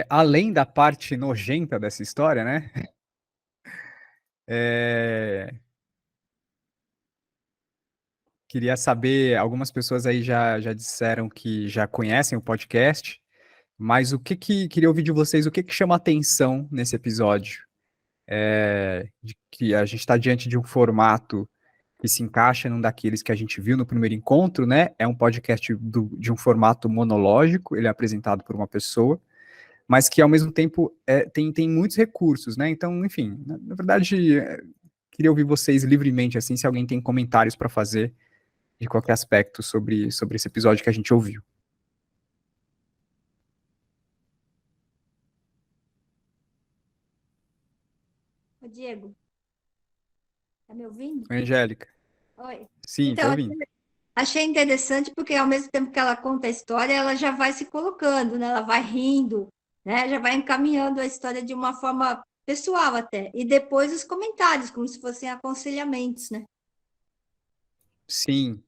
Além da parte nojenta dessa história, né? É, queria saber, algumas pessoas aí já disseram que já conhecem o podcast, mas queria ouvir de vocês, o que chama atenção nesse episódio? De que a gente está diante de um formato que se encaixa num daqueles que a gente viu no primeiro encontro, né? É um podcast de um formato monológico, ele é apresentado por uma pessoa, mas que ao mesmo tempo tem muitos recursos, né? Então, enfim, na verdade, queria ouvir vocês livremente, assim, se alguém tem comentários para fazer de qualquer aspecto sobre esse episódio que a gente ouviu. Ô, Diego, tá me ouvindo? Oi, Angélica. Oi. Sim, tô Então, ouvindo. achei interessante porque ao mesmo tempo que ela conta a história, ela já vai se colocando, né? Ela vai rindo, né? Já vai encaminhando a história de uma forma pessoal até. E depois os comentários, como se fossem aconselhamentos, né? Sim,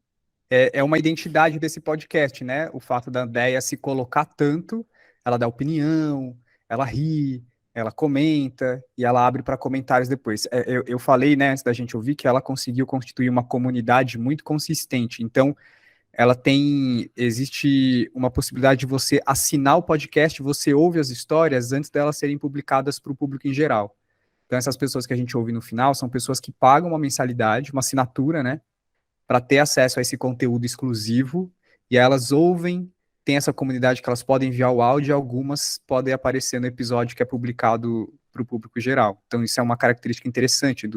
é uma identidade desse podcast, né? O fato da Déia se colocar tanto, ela dá opinião, ela ri, ela comenta e ela abre para comentários depois. Eu falei, né, antes da gente ouvir, que ela conseguiu constituir uma comunidade muito consistente. Então, existe uma possibilidade de você assinar o podcast, você ouve as histórias antes delas serem publicadas para o público em geral. Então, essas pessoas que a gente ouve no final são pessoas que pagam uma mensalidade, uma assinatura, né? Para ter acesso a esse conteúdo exclusivo, e elas ouvem, tem essa comunidade que elas podem enviar o áudio, e algumas podem aparecer no episódio que é publicado para o público geral. Então, isso é uma característica interessante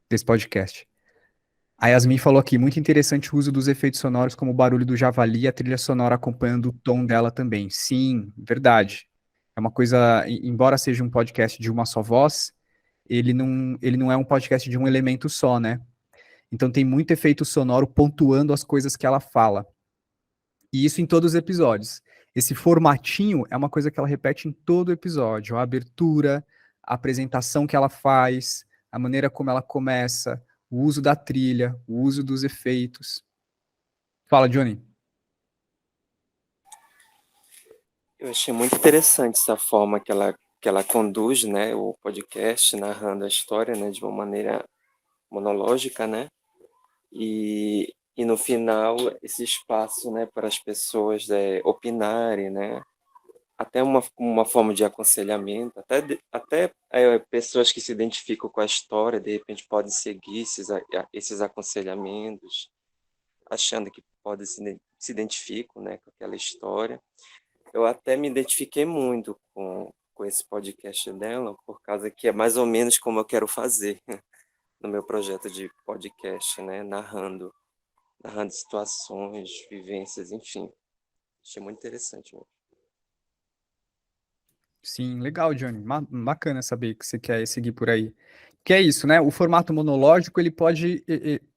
desse podcast. A Yasmin falou aqui, muito interessante o uso dos efeitos sonoros, como o barulho do javali e a trilha sonora acompanhando o tom dela também. Sim, verdade. É uma coisa, embora seja um podcast de uma só voz, ele não é um podcast de um elemento só, né? Então tem muito efeito sonoro pontuando as coisas que ela fala. E isso em todos os episódios. Esse formatinho é uma coisa que ela repete em todo o episódio. A abertura, a apresentação que ela faz, a maneira como ela começa, o uso da trilha, o uso dos efeitos. Fala, Johnny. Eu achei muito interessante essa forma que ela conduz, né, o podcast, narrando a história, né, de uma maneira monológica, né, e no final esse espaço, né, para as pessoas opinarem, né, até uma forma de aconselhamento, até pessoas que se identificam com a história, de repente podem seguir esses aconselhamentos, achando que podem se identificam, né, com aquela história. Eu até me identifiquei muito com esse podcast dela, por causa que é mais ou menos como eu quero fazer no meu projeto de podcast, né? Narrando situações, vivências, enfim. Achei muito interessante mesmo. Sim, legal, Johnny. Bacana saber que você quer seguir por aí. Que é isso, né? O formato monológico, ele pode,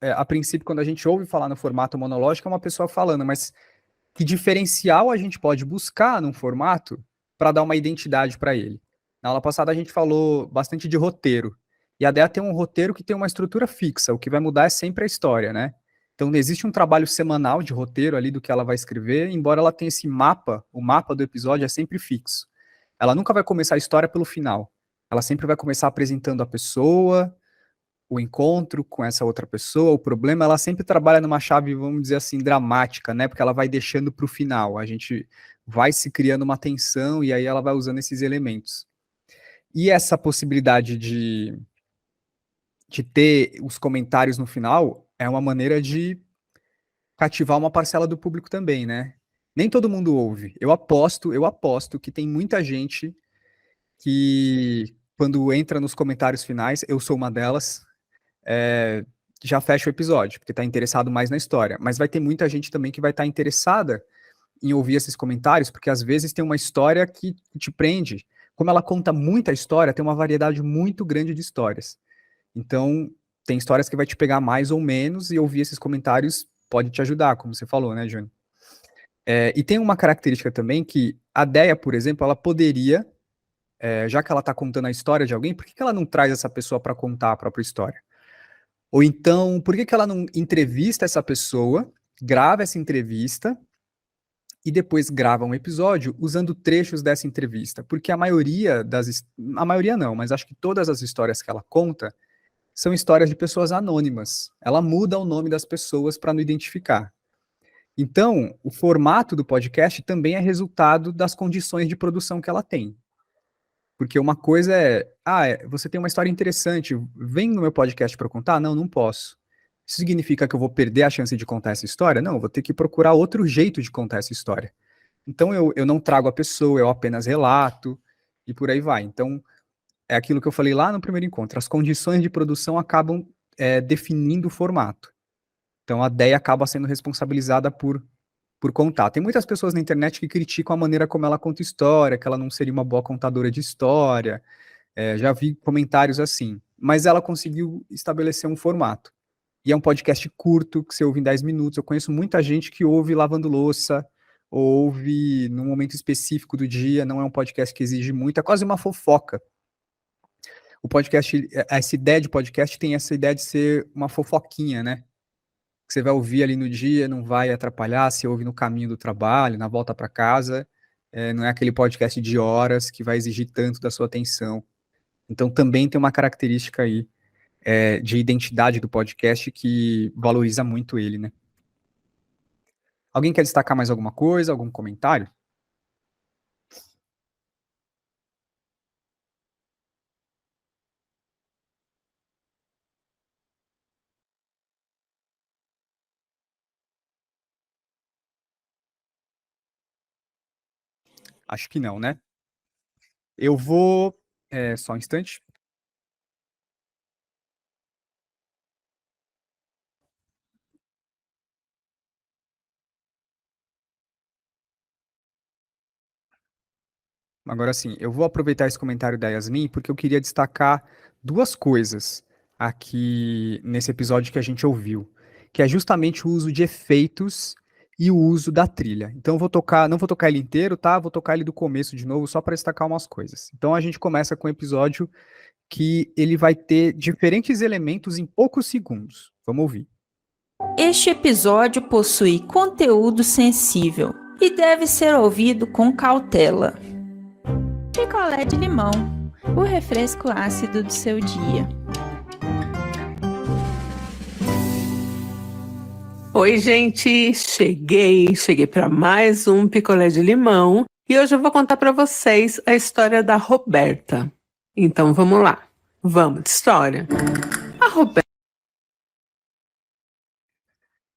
a princípio, quando a gente ouve falar no formato monológico, é uma pessoa falando, mas que diferencial a gente pode buscar num formato para dar uma identidade para ele? Na aula passada a gente falou bastante de roteiro. E a ideia é ter um roteiro que tem uma estrutura fixa. O que vai mudar é sempre a história, né? Então existe um trabalho semanal de roteiro ali do que ela vai escrever, embora ela tenha esse mapa, o mapa do episódio é sempre fixo. Ela nunca vai começar a história pelo final. Ela sempre vai começar apresentando a pessoa, o encontro com essa outra pessoa, o problema, ela sempre trabalha numa chave, vamos dizer assim, dramática, né? Porque ela vai deixando para o final. A gente vai se criando uma tensão e aí ela vai usando esses elementos. E essa possibilidade de ter os comentários no final é uma maneira de cativar uma parcela do público também, né? Nem todo mundo ouve. Eu aposto que tem muita gente que, quando entra nos comentários finais, eu sou uma delas, é, já fecha o episódio, porque está interessado mais na história. Mas vai ter muita gente também que vai estar interessada em ouvir esses comentários, porque às vezes tem uma história que te prende. Como ela conta muita história, tem uma variedade muito grande de histórias. Então, tem histórias que vai te pegar mais ou menos, e ouvir esses comentários pode te ajudar, como você falou, né, Júnior? E tem uma característica também que a Deia, por exemplo, ela poderia, já que ela está contando a história de alguém, por que ela não traz essa pessoa para contar a própria história? Ou então, por que ela não entrevista essa pessoa, grava essa entrevista e depois grava um episódio usando trechos dessa entrevista, porque a maioria não, mas acho que todas as histórias que ela conta são histórias de pessoas anônimas. Ela muda o nome das pessoas para não identificar. Então, o formato do podcast também é resultado das condições de produção que ela tem. Porque uma coisa você tem uma história interessante, vem no meu podcast para contar? Não, não posso. Isso significa que eu vou perder a chance de contar essa história? Não, eu vou ter que procurar outro jeito de contar essa história. Então, eu não trago a pessoa, eu apenas relato, e por aí vai. Então, é aquilo que eu falei lá no primeiro encontro, as condições de produção acabam definindo o formato. Então, a Déia acaba sendo responsabilizada por contar. Tem muitas pessoas na internet que criticam a maneira como ela conta história, que ela não seria uma boa contadora de história. Já vi comentários assim. Mas ela conseguiu estabelecer um formato. E é um podcast curto, que você ouve em 10 minutos. Eu conheço muita gente que ouve lavando louça, ou ouve num momento específico do dia. Não é um podcast que exige muito, é quase uma fofoca. O podcast, essa ideia de podcast tem essa ideia de ser uma fofoquinha, né? Que você vai ouvir ali no dia, não vai atrapalhar, você ouve no caminho do trabalho, na volta para casa, não é aquele podcast de horas que vai exigir tanto da sua atenção. Então também tem uma característica aí de identidade do podcast que valoriza muito ele, né? Alguém quer destacar mais alguma coisa, algum comentário? Acho que não, né? Eu vou... só um instante. Agora sim, eu vou aproveitar esse comentário da Yasmin porque eu queria destacar duas coisas aqui nesse episódio que a gente ouviu, que é justamente o uso de efeitos e o uso da trilha. Então eu vou tocar, não vou tocar ele inteiro, tá? Vou tocar ele do começo de novo só para destacar umas coisas. Então a gente começa com um episódio que ele vai ter diferentes elementos em poucos segundos. Vamos ouvir. Este episódio possui conteúdo sensível e deve ser ouvido com cautela. Picolé de limão, o refresco ácido do seu dia. Oi, gente! Cheguei para mais um picolé de limão e hoje eu vou contar para vocês a história da Roberta. Então vamos lá, vamos de história. A Roberta.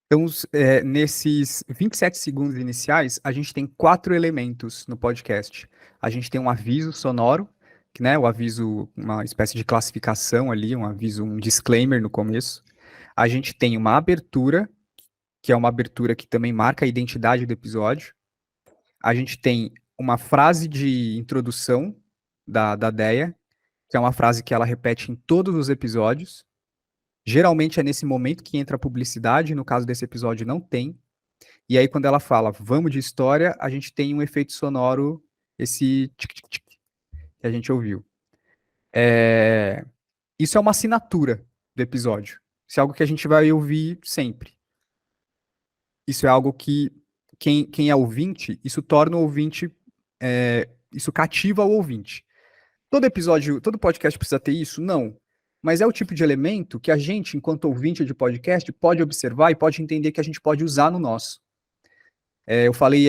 Então, nesses 27 segundos iniciais, a gente tem 4 elementos no podcast. A gente tem um aviso sonoro, que, né, o aviso, uma espécie de classificação ali, um aviso, um disclaimer no começo. A gente tem uma abertura, que é uma abertura que também marca a identidade do episódio. A gente tem uma frase de introdução da Déia, que é uma frase que ela repete em todos os episódios. Geralmente é nesse momento que entra a publicidade, no caso desse episódio não tem. E aí quando ela fala, vamos de história, a gente tem um efeito sonoro, esse tic-tic-tic que a gente ouviu. Isso é uma assinatura do episódio. Isso é algo que a gente vai ouvir sempre. Isso é algo que quem é ouvinte, isso torna o ouvinte, isso cativa o ouvinte. Todo episódio, todo podcast precisa ter isso? Não. Mas é o tipo de elemento que a gente, enquanto ouvinte de podcast, pode observar e pode entender que a gente pode usar no nosso. Eu falei,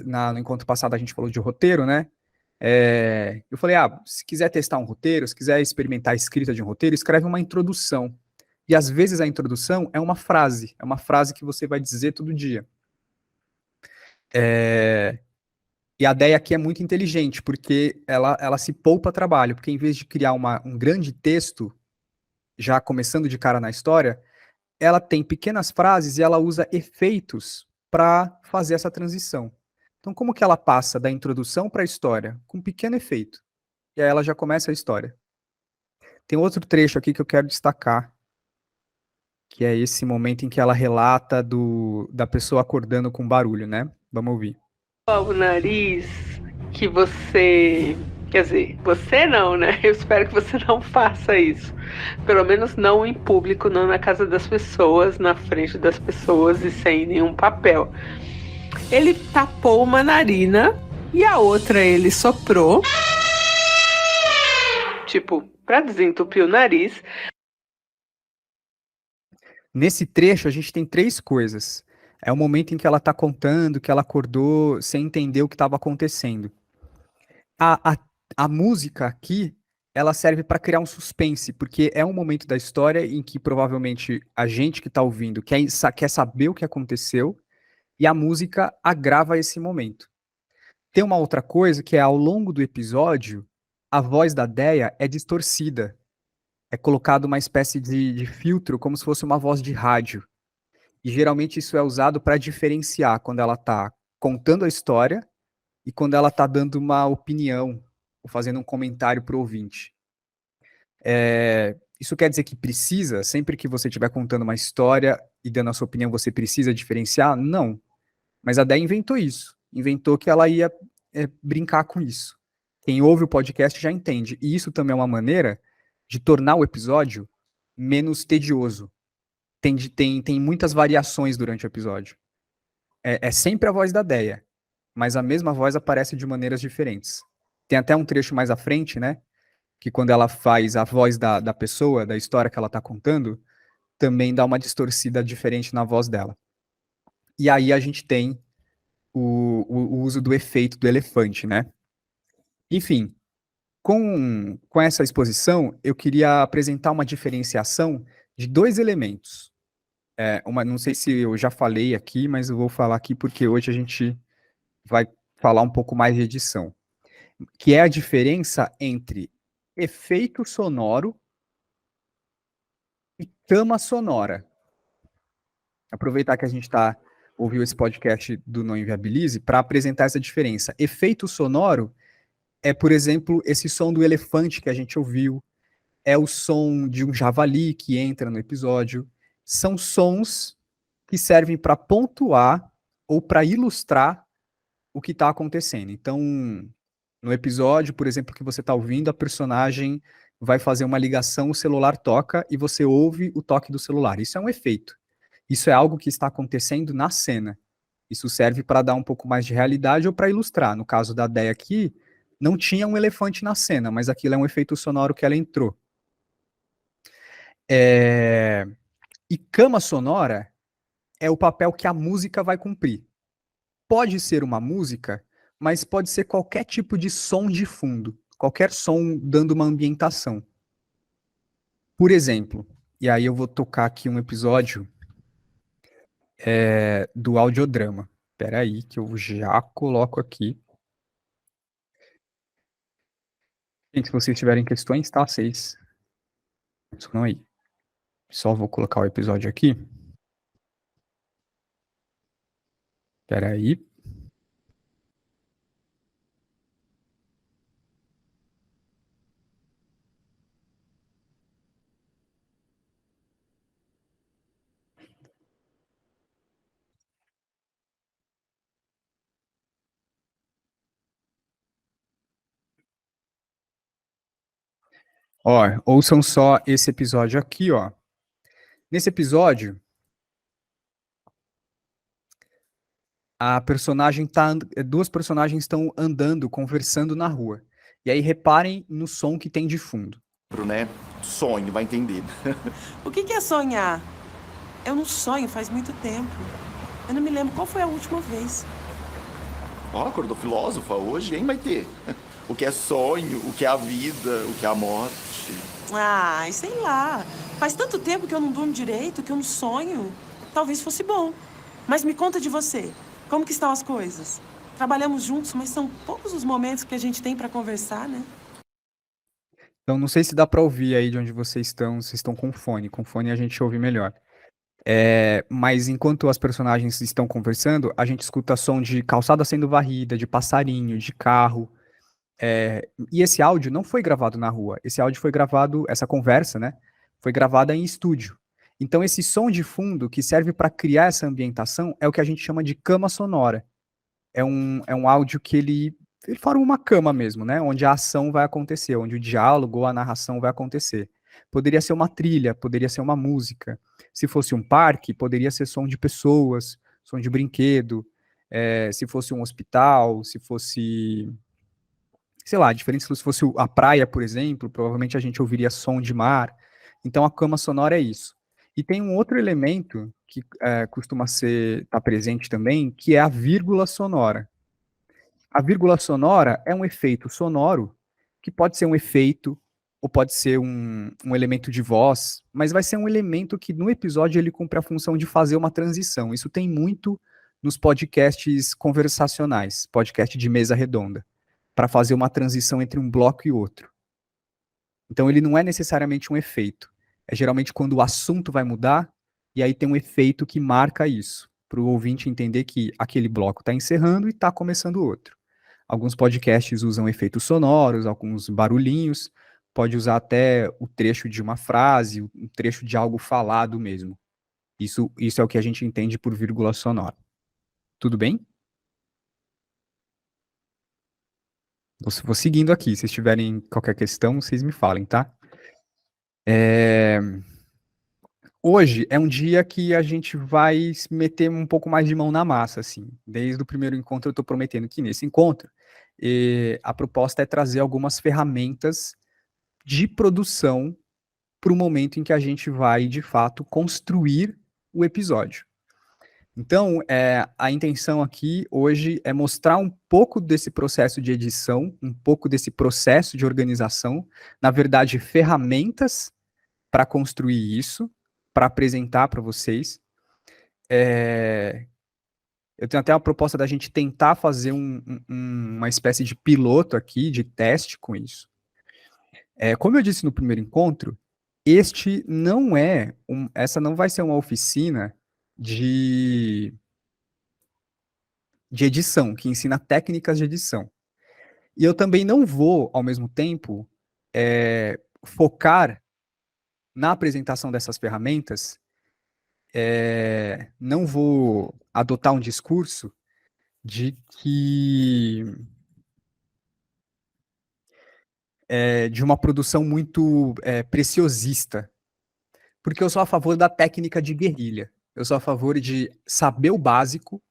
no encontro passado a gente falou de roteiro, né? Eu falei, se quiser testar um roteiro, se quiser experimentar a escrita de um roteiro, escreve uma introdução. E às vezes a introdução é uma frase que você vai dizer todo dia. E a Déia aqui é muito inteligente, porque ela se poupa trabalho, porque em vez de criar um grande texto, já começando de cara na história, ela tem pequenas frases e ela usa efeitos para fazer essa transição. Então, como que ela passa da introdução para a história? Com um pequeno efeito. E aí ela já começa a história. Tem outro trecho aqui que eu quero destacar, que é esse momento em que ela relata da pessoa acordando com barulho, né? Vamos ouvir. O nariz que você... Quer dizer, você não, né? Eu espero que você não faça isso. Pelo menos não em público, não na casa das pessoas, na frente das pessoas e sem nenhum papel. Ele tapou uma narina e a outra ele soprou, tipo, pra desentupir o nariz. Nesse trecho, a gente tem 3 coisas. É o momento em que ela tá contando que ela acordou sem entender o que estava acontecendo. A, a música aqui, ela serve para criar um suspense, porque é um momento da história em que provavelmente a gente que está ouvindo quer saber o que aconteceu, e a música agrava esse momento. Tem uma outra coisa que é, ao longo do episódio, a voz da Déia é distorcida. É colocado uma espécie de filtro, como se fosse uma voz de rádio. E geralmente isso é usado para diferenciar quando ela está contando a história e quando ela está dando uma opinião ou fazendo um comentário para o ouvinte. Isso quer dizer que precisa, sempre que você estiver contando uma história e dando a sua opinião, você precisa diferenciar? Não. Mas a Déia inventou isso. Inventou que ela ia brincar com isso. Quem ouve o podcast já entende. E isso também é uma maneira de tornar o episódio menos tedioso. Tem muitas variações durante o episódio. É sempre a voz da Déia, mas a mesma voz aparece de maneiras diferentes. Tem até um trecho mais à frente, né? Que quando ela faz a voz da pessoa, da história que ela está contando, também dá uma distorcida diferente na voz dela. E aí a gente tem o uso do efeito do elefante, né? Enfim, com essa exposição, eu queria apresentar uma diferenciação de 2 elementos. Não sei se eu já falei aqui, mas eu vou falar aqui porque hoje a gente vai falar um pouco mais de edição, que é a diferença entre efeito sonoro e trama sonora. Aproveitar que a gente ouviu esse podcast do Não Inviabilize para apresentar essa diferença. Efeito sonoro é, por exemplo, esse som do elefante que a gente ouviu, é o som de um javali que entra no episódio. São sons que servem para pontuar ou para ilustrar o que está acontecendo. Então, no episódio, por exemplo, que você está ouvindo, a personagem vai fazer uma ligação, o celular toca e você ouve o toque do celular. Isso é um efeito. Isso é algo que está acontecendo na cena. Isso serve para dar um pouco mais de realidade ou para ilustrar. No caso da Déia aqui, não tinha um elefante na cena, mas aquilo é um efeito sonoro que ela entrou. E cama sonora é o papel que a música vai cumprir. Pode ser uma música, mas pode ser qualquer tipo de som de fundo, qualquer som dando uma ambientação. Por exemplo, e aí eu vou tocar aqui um episódio do audiodrama. Espera aí que eu já coloco aqui. Gente, se vocês tiverem questões, tá? Vocês não aí. Só vou colocar o episódio aqui. Espera aí. Ó, ouçam só esse episódio aqui, ó. Nesse episódio, duas personagens estão andando, conversando na rua. E aí reparem no som que tem de fundo. Né? Sonho, vai entender. O que é sonhar? Eu não sonho faz muito tempo. Eu não me lembro qual foi a última vez. Ó, acordou filósofa hoje, hein, Maitê? O que é sonho, o que é a vida, o que é a morte. Ai, sei lá. Faz tanto tempo que eu não durmo direito, que eu não sonho. Talvez fosse bom. Mas me conta de você. Como que estão as coisas? Trabalhamos juntos, mas são poucos os momentos que a gente tem para conversar, né? Então, não sei se dá para ouvir aí de onde vocês estão com fone. Com fone a gente ouve melhor. Mas enquanto as personagens estão conversando, a gente escuta som de calçada sendo varrida, de passarinho, de carro. E esse áudio não foi gravado na rua. Esse áudio foi gravado, essa conversa, né? Foi gravada em estúdio. Então, esse som de fundo que serve para criar essa ambientação é o que a gente chama de cama sonora. É um áudio que ele forma uma cama mesmo, né? Onde a ação vai acontecer, onde o diálogo ou a narração vai acontecer. Poderia ser uma trilha, poderia ser uma música. Se fosse um parque, poderia ser som de pessoas, som de brinquedo. se fosse um hospital, se fosse, sei lá, diferente se fosse a praia, por exemplo, provavelmente a gente ouviria som de mar. Então a cama sonora é isso. E tem um outro elemento que costuma estar presente também, que é a vírgula sonora. A vírgula sonora é um efeito sonoro, que pode ser um efeito, ou pode ser um elemento de voz, mas vai ser um elemento que no episódio ele cumpre a função de fazer uma transição. Isso tem muito nos podcasts conversacionais, podcast de mesa redonda, para fazer uma transição entre um bloco e outro. Então ele não é necessariamente um efeito. É geralmente quando o assunto vai mudar, e aí tem um efeito que marca isso, para o ouvinte entender que aquele bloco está encerrando e está começando outro. Alguns podcasts usam efeitos sonoros, alguns barulhinhos, pode usar até o trecho de uma frase, um trecho de algo falado mesmo. Isso é o que a gente entende por vírgula sonora. Tudo bem? Vou seguindo aqui. Se vocês tiverem qualquer questão, vocês me falem, tá? Hoje é um dia que a gente vai meter um pouco mais de mão na massa, assim. Desde o primeiro encontro eu estou prometendo que nesse encontro a proposta é trazer algumas ferramentas de produção para o momento em que a gente vai, de fato, construir o episódio. Então, a intenção aqui hoje é mostrar um pouco desse processo de edição, um pouco desse processo de organização, na verdade, ferramentas para construir isso, para apresentar para vocês. Eu tenho até uma proposta da gente tentar fazer uma espécie de piloto aqui, de teste com isso. Como eu disse no primeiro encontro, essa não vai ser uma oficina de edição, que ensina técnicas de edição. E eu também não vou, ao mesmo tempo, focar na apresentação dessas ferramentas, não vou adotar um discurso de que de uma produção muito preciosista, porque eu sou a favor da técnica de guerrilha. Eu sou a favor de saber o básico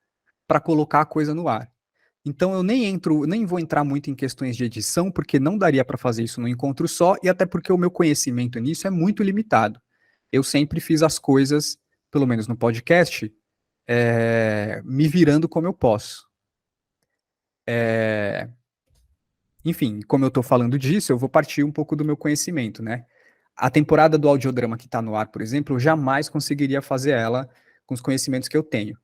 para colocar a coisa no ar. Então eu nem vou entrar muito em questões de edição, porque não daria para fazer isso num encontro só, e até porque o meu conhecimento nisso é muito limitado. Eu sempre fiz as coisas, pelo menos no podcast, me virando como eu posso. Enfim, como eu estou falando disso, eu vou partir um pouco do meu conhecimento, né? A temporada do audiodrama que está no ar, por exemplo, eu jamais conseguiria fazer ela com os conhecimentos que eu tenho.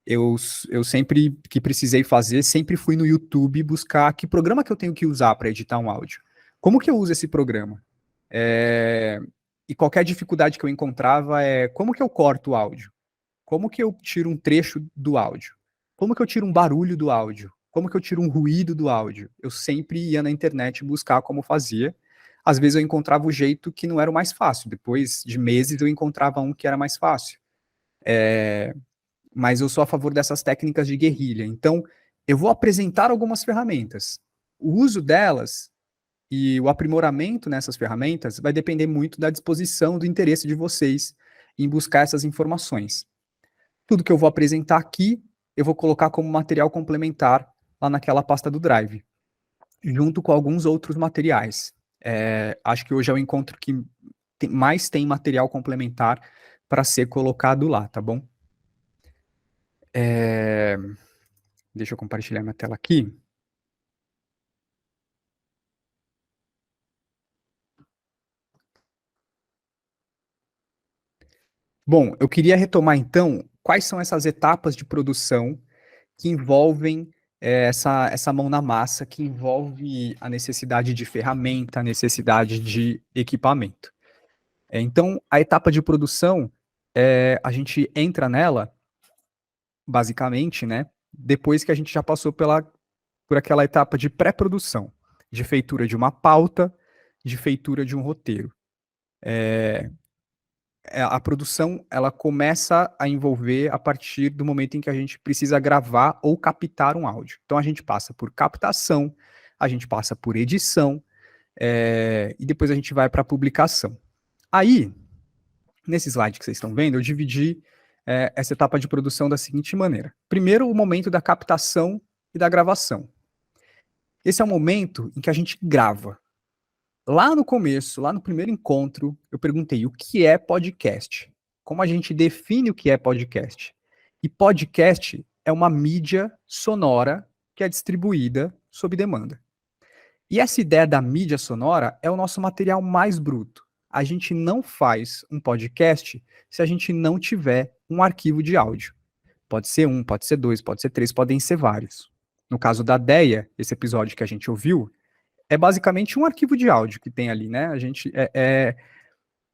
Eu sempre que precisei fazer, sempre fui no YouTube buscar que programa que eu tenho que usar para editar um áudio. Como que eu uso esse programa? E qualquer dificuldade que eu encontrava como que eu corto o áudio? Como que eu tiro um trecho do áudio? Como que eu tiro um barulho do áudio? Como que eu tiro um ruído do áudio? Eu sempre ia na internet buscar como fazia. Às vezes eu encontrava o jeito que não era o mais fácil. Depois de meses eu encontrava um que era mais fácil. Mas eu sou a favor dessas técnicas de guerrilha. Então, eu vou apresentar algumas ferramentas. O uso delas e o aprimoramento nessas ferramentas vai depender muito da disposição, do interesse de vocês em buscar essas informações. Tudo que eu vou apresentar aqui, eu vou colocar como material complementar lá naquela pasta do Drive, junto com alguns outros materiais. Acho que hoje é o encontro que mais tem material complementar para ser colocado lá, tá bom? Deixa eu compartilhar minha tela aqui. Bom, eu queria retomar então quais são essas etapas de produção que envolvem essa mão na massa, que envolve a necessidade de ferramenta, a necessidade de equipamento. Então, a etapa de produção, a gente entra nela, basicamente, né, depois que a gente já passou por aquela etapa de pré-produção, de feitura de uma pauta, de feitura de um roteiro. A produção, ela começa a envolver a partir do momento em que a gente precisa gravar ou captar um áudio. Então, a gente passa por captação, a gente passa por edição, e depois a gente vai para a publicação. Aí, nesse slide que vocês estão vendo, eu dividi essa etapa de produção da seguinte maneira. Primeiro, o momento da captação e da gravação. Esse é o momento em que a gente grava. Lá no começo, lá no primeiro encontro, eu perguntei o que é podcast? Como a gente define o que é podcast? E podcast é uma mídia sonora que é distribuída sob demanda. E essa ideia da mídia sonora é o nosso material mais bruto. A gente não faz um podcast se a gente não tiver um arquivo de áudio. Pode ser um, pode ser dois, pode ser três, podem ser vários. No caso da Deia, esse episódio que a gente ouviu, é basicamente um arquivo de áudio que tem ali, né? A gente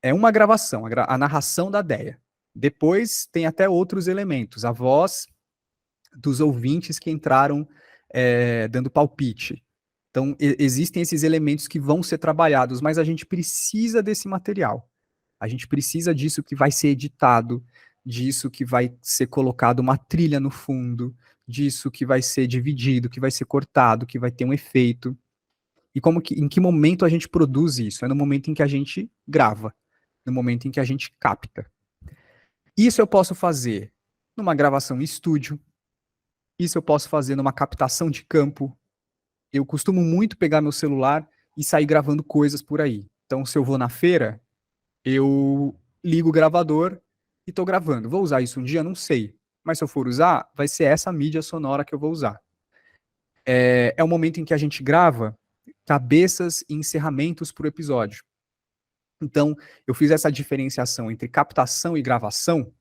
é uma gravação, a narração da Deia. Depois tem até outros elementos, a voz dos ouvintes que entraram dando palpite. Então, existem esses elementos que vão ser trabalhados, mas a gente precisa desse material. A gente precisa disso que vai ser editado, disso que vai ser colocado uma trilha no fundo, disso que vai ser dividido, que vai ser cortado, que vai ter um efeito. E em que momento a gente produz isso? É no momento em que a gente grava, no momento em que a gente capta. Isso eu posso fazer numa gravação em estúdio, isso eu posso fazer numa captação de campo. Eu costumo muito pegar meu celular e sair gravando coisas por aí. Então, se eu vou na feira, eu ligo o gravador e estou gravando. Vou usar isso um dia? Não sei. Mas se eu for usar, vai ser essa mídia sonora que eu vou usar. É o momento em que a gente grava cabeças e encerramentos por episódio. Então, eu fiz essa diferenciação entre captação e gravação,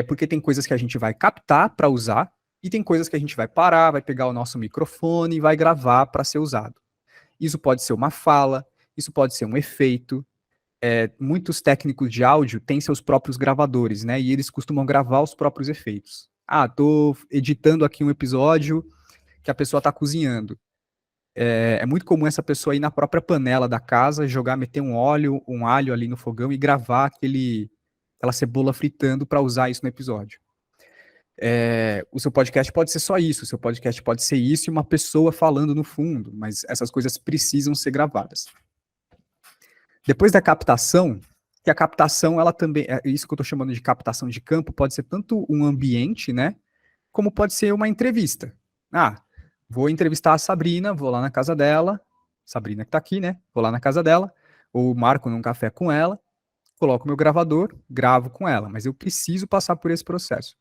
porque tem coisas que a gente vai captar para usar, e tem coisas que a gente vai parar, vai pegar o nosso microfone e vai gravar para ser usado. Isso pode ser uma fala, isso pode ser um efeito. Muitos técnicos de áudio têm seus próprios gravadores, né? E eles costumam gravar os próprios efeitos. Tô editando aqui um episódio que a pessoa está cozinhando. É muito comum essa pessoa ir na própria panela da casa, meter um alho ali no fogão e gravar aquela cebola fritando para usar isso no episódio. O seu podcast pode ser só isso, o seu podcast pode ser isso e uma pessoa falando no fundo, mas essas coisas precisam ser gravadas. Depois da captação, que a captação, ela também, isso que eu estou chamando de captação de campo, pode ser tanto um ambiente, né, como pode ser uma entrevista. Vou entrevistar a Sabrina, vou lá na casa dela, Sabrina que está aqui, né, vou lá na casa dela, ou marco num café com ela, coloco meu gravador, gravo com ela, mas eu preciso passar por esse processo.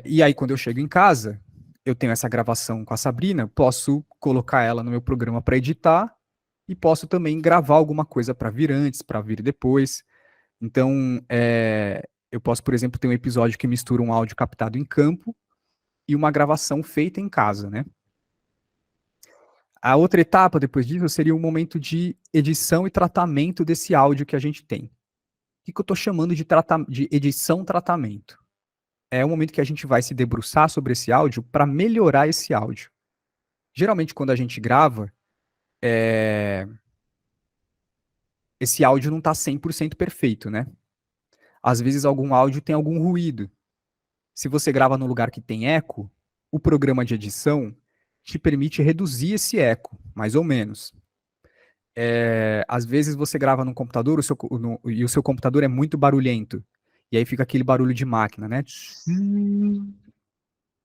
E aí, quando eu chego em casa, eu tenho essa gravação com a Sabrina, posso colocar ela no meu programa para editar e posso também gravar alguma coisa para vir antes, para vir depois. Então, eu posso, por exemplo, ter um episódio que mistura um áudio captado em campo e uma gravação feita em casa, né? A outra etapa, depois disso, seria o momento de edição e tratamento desse áudio que a gente tem. O que eu estou chamando de edição-tratamento? É o momento que a gente vai se debruçar sobre esse áudio para melhorar esse áudio. Geralmente, quando a gente grava, esse áudio não está 100% perfeito, né? Às vezes, algum áudio tem algum ruído. Se você grava num lugar que tem eco, o programa de edição te permite reduzir esse eco, mais ou menos. Às vezes, você grava num computador e o seu computador é muito barulhento. E aí fica aquele barulho de máquina, né?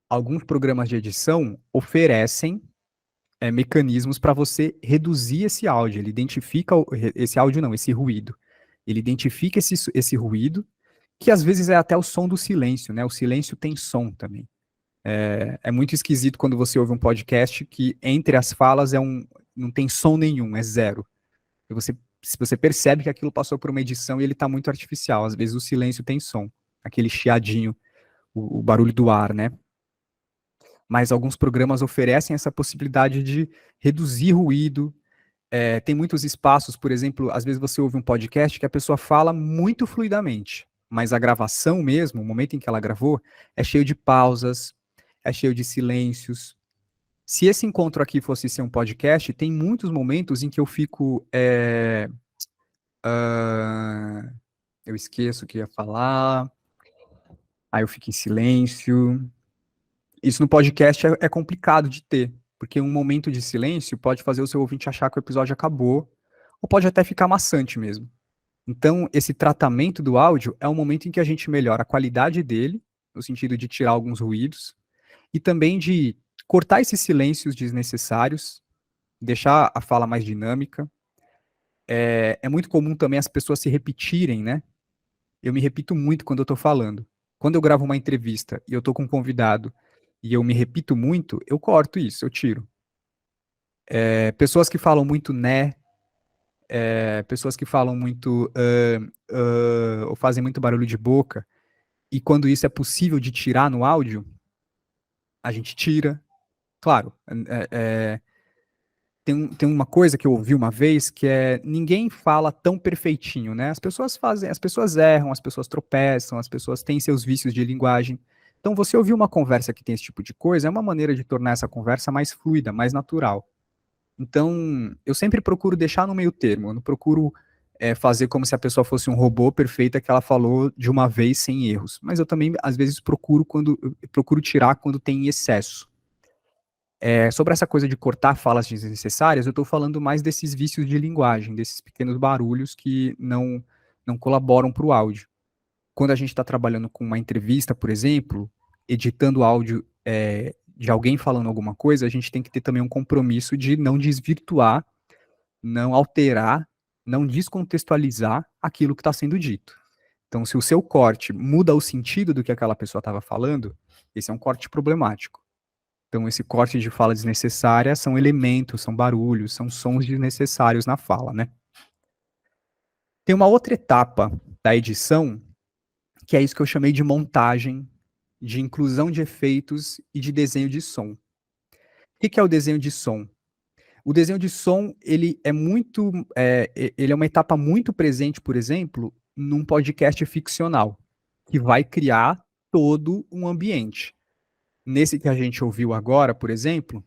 Alguns programas de edição oferecem mecanismos para você reduzir esse áudio. Ele identifica esse ruído. Ele identifica esse ruído, que às vezes é até o som do silêncio, né? O silêncio tem som também. É muito esquisito quando você ouve um podcast que entre as falas não tem som nenhum, é zero. Se você percebe que aquilo passou por uma edição e ele está muito artificial. Às vezes o silêncio tem som, aquele chiadinho, o barulho do ar, né? Mas alguns programas oferecem essa possibilidade de reduzir ruído. Tem muitos espaços, por exemplo, às vezes você ouve um podcast que a pessoa fala muito fluidamente, mas a gravação mesmo, o momento em que ela gravou, é cheio de pausas, é cheio de silêncios. Se esse encontro aqui fosse ser um podcast, tem muitos momentos em que eu fico... eu esqueço o que ia falar, aí eu fico em silêncio. Isso no podcast é complicado de ter, porque um momento de silêncio pode fazer o seu ouvinte achar que o episódio acabou, ou pode até ficar maçante mesmo. Então, esse tratamento do áudio é um momento em que a gente melhora a qualidade dele, no sentido de tirar alguns ruídos, e também de cortar esses silêncios desnecessários, deixar a fala mais dinâmica. É muito comum também as pessoas se repetirem, né? Eu me repito muito quando eu tô falando. Quando eu gravo uma entrevista e eu tô com um convidado e eu me repito muito, eu corto isso, eu tiro. Pessoas que falam muito né, pessoas que falam muito ou fazem muito barulho de boca, e quando isso é possível de tirar no áudio, a gente tira. Claro, tem uma coisa que eu ouvi uma vez que é ninguém fala tão perfeitinho, né? As pessoas fazem, as pessoas erram, as pessoas tropeçam, as pessoas têm seus vícios de linguagem. Então, você ouvir uma conversa que tem esse tipo de coisa é uma maneira de tornar essa conversa mais fluida, mais natural. Então, eu sempre procuro deixar no meio termo, eu não procuro fazer como se a pessoa fosse um robô perfeita que ela falou de uma vez sem erros. Mas eu também, às vezes, procuro tirar quando tem excesso. Sobre essa coisa de cortar falas desnecessárias, eu estou falando mais desses vícios de linguagem, desses pequenos barulhos que não colaboram para o áudio. Quando a gente está trabalhando com uma entrevista, por exemplo, editando áudio de alguém falando alguma coisa, a gente tem que ter também um compromisso de não desvirtuar, não alterar, não descontextualizar aquilo que está sendo dito. Então, se o seu corte muda o sentido do que aquela pessoa estava falando, esse é um corte problemático. Então, esse corte de fala desnecessária são elementos, são barulhos, são sons desnecessários na fala, né? Tem uma outra etapa da edição, que é isso que eu chamei de montagem, de inclusão de efeitos e de desenho de som. O que é o desenho de som? O desenho de som, ele é uma etapa muito presente, por exemplo, num podcast ficcional, que vai criar todo um ambiente. Nesse que a gente ouviu agora, por exemplo,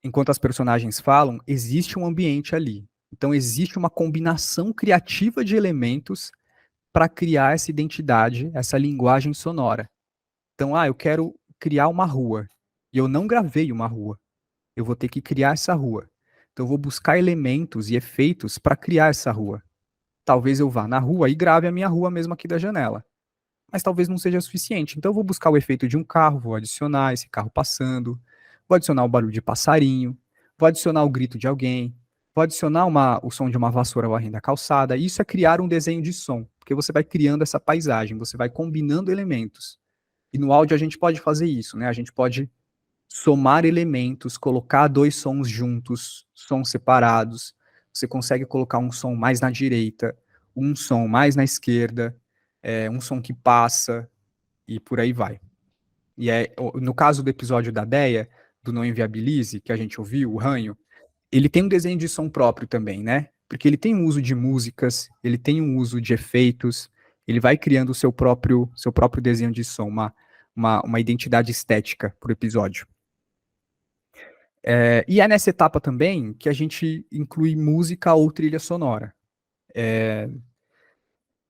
enquanto as personagens falam, existe um ambiente ali. Então, existe uma combinação criativa de elementos para criar essa identidade, essa linguagem sonora. Então, eu quero criar uma rua. E eu não gravei uma rua. Eu vou ter que criar essa rua. Então, eu vou buscar elementos e efeitos para criar essa rua. Talvez eu vá na rua e grave a minha rua mesmo aqui da janela. Mas talvez não seja suficiente. Então, eu vou buscar o efeito de um carro, vou adicionar esse carro passando, vou adicionar o barulho de passarinho, vou adicionar o grito de alguém, vou adicionar o som de uma vassoura varrendo a calçada. Isso é criar um desenho de som, porque você vai criando essa paisagem, você vai combinando elementos. E no áudio a gente pode fazer isso, né? A gente pode somar elementos, colocar dois sons juntos, sons separados. Você consegue colocar um som mais na direita, um som mais na esquerda, um som que passa, e por aí vai. E no caso do episódio da Deia, do Não Inviabilize, que a gente ouviu, o Ranho, ele tem um desenho de som próprio também, né? Porque ele tem um uso de músicas, ele tem um uso de efeitos, ele vai criando o seu próprio desenho de som, uma identidade estética para o episódio. E é nessa etapa também que a gente inclui música ou trilha sonora.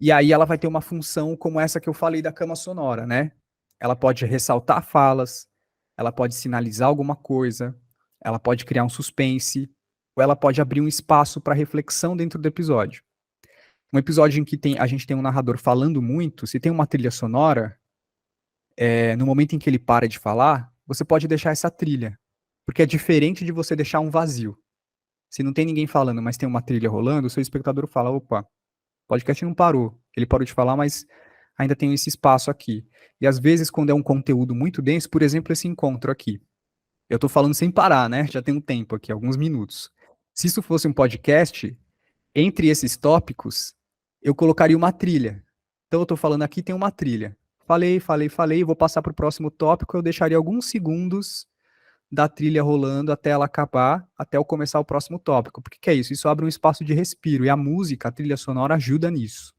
E aí ela vai ter uma função como essa que eu falei da cama sonora, né? Ela pode ressaltar falas, ela pode sinalizar alguma coisa, ela pode criar um suspense, ou ela pode abrir um espaço para reflexão dentro do episódio. Um episódio em que a gente tem um narrador falando muito, se tem uma trilha sonora, no momento em que ele para de falar, você pode deixar essa trilha, porque é diferente de você deixar um vazio. Se não tem ninguém falando, mas tem uma trilha rolando, o seu espectador fala, opa, o podcast não parou. Ele parou de falar, mas ainda tem esse espaço aqui. E às vezes, quando é um conteúdo muito denso, por exemplo, esse encontro aqui. Eu tô falando sem parar, né? Já tem um tempo aqui, alguns minutos. Se isso fosse um podcast, entre esses tópicos, eu colocaria uma trilha. Então eu tô falando aqui, tem uma trilha. Falei, vou passar pro próximo tópico, eu deixaria alguns segundos da trilha rolando até ela acabar, até eu começar o próximo tópico. Porque que é isso? Isso abre um espaço de respiro, e a música, a trilha sonora ajuda nisso.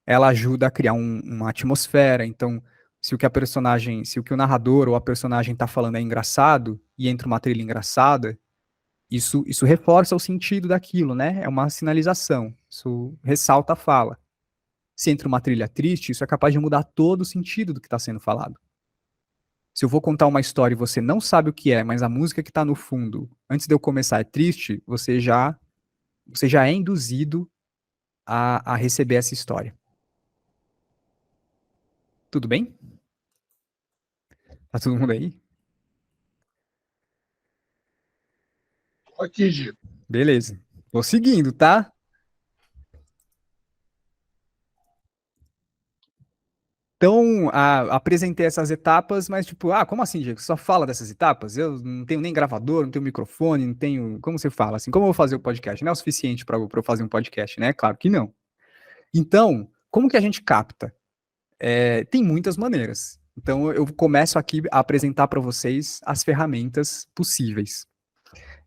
Ela ajuda a criar uma atmosfera, então se o que o narrador ou a personagem está falando é engraçado, e entra uma trilha engraçada, isso reforça o sentido daquilo, né? É uma sinalização, isso ressalta a fala. Se entra uma trilha triste, isso é capaz de mudar todo o sentido do que está sendo falado. Se eu vou contar uma história e você não sabe o que é, mas a música que está no fundo, antes de eu começar, é triste, você já é induzido a receber essa história. Tudo bem? Tá todo mundo aí? Aqui, Diego. Beleza. Vou seguindo, tá? Então, apresentei essas etapas, mas tipo, como assim, Diego? Você só fala dessas etapas? Eu não tenho nem gravador, não tenho microfone, não tenho... Como você fala? Assim, como eu vou fazer o podcast? Não é o suficiente para eu fazer um podcast, né? Claro que não. Então, como que a gente capta? Tem muitas maneiras. Então, eu começo aqui a apresentar para vocês as ferramentas possíveis.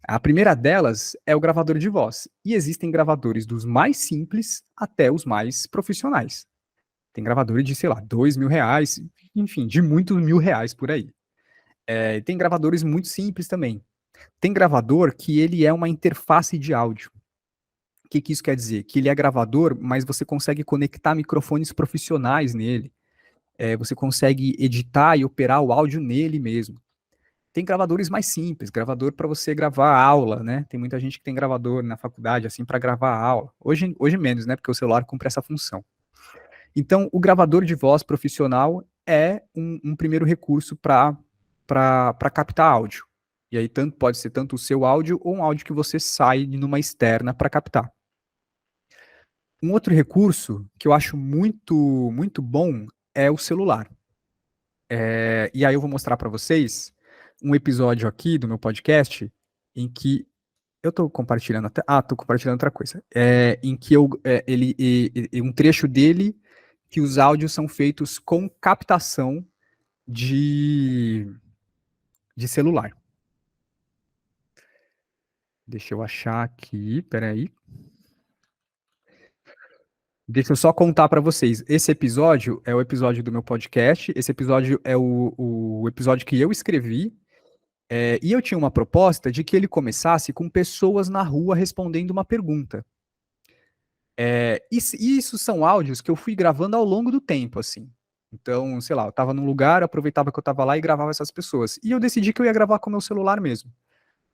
A primeira delas é o gravador de voz. E existem gravadores dos mais simples até os mais profissionais. Tem gravadores de, sei lá, R$2.000, enfim, de muitos mil-reais por aí. Tem gravadores muito simples também. Tem gravador que ele é uma interface de áudio. O que isso quer dizer? Que ele é gravador, mas você consegue conectar microfones profissionais nele. Você consegue editar e operar o áudio nele mesmo. Tem gravadores mais simples, gravador para você gravar aula, né? Tem muita gente que tem gravador na faculdade, assim, para gravar aula. Hoje menos, né? Porque o celular cumpre essa função. Então, o gravador de voz profissional é um primeiro recurso para captar áudio. E aí pode ser tanto o seu áudio ou um áudio que você sai numa externa para captar. Um outro recurso que eu acho muito, muito bom é o celular. E aí eu vou mostrar para vocês um episódio aqui do meu podcast em que eu tô compartilhando tô compartilhando outra coisa. Em que um trecho dele que os áudios são feitos com captação de celular. Deixa eu achar aqui, peraí. Deixa eu só contar para vocês. Esse episódio é o episódio do meu podcast. Esse episódio é o episódio que eu escrevi. E eu tinha uma proposta de que ele começasse com pessoas na rua respondendo uma pergunta. Isso são áudios que eu fui gravando ao longo do tempo, assim. Então, sei lá, eu estava num lugar, aproveitava que eu estava lá e gravava essas pessoas. E eu decidi que eu ia gravar com o meu celular mesmo.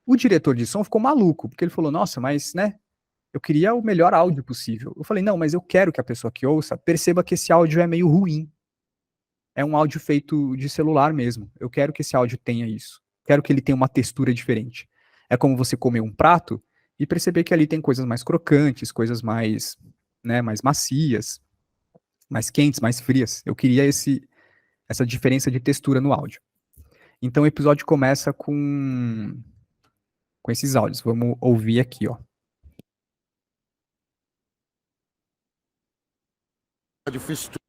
O diretor de som ficou maluco, porque ele falou, nossa, mas, né, eu queria o melhor áudio possível. Eu falei, não, mas eu quero que a pessoa que ouça perceba que esse áudio é meio ruim. É um áudio feito de celular mesmo. Eu quero que esse áudio tenha isso. Quero que ele tenha uma textura diferente. É como você comer um prato e perceber que ali tem coisas mais crocantes, coisas mais, né, mais macias, mais quentes, mais frias. Eu queria essa diferença de textura no áudio. Então o episódio começa com esses áudios. Vamos ouvir aqui, ó. Eu fiz tudo.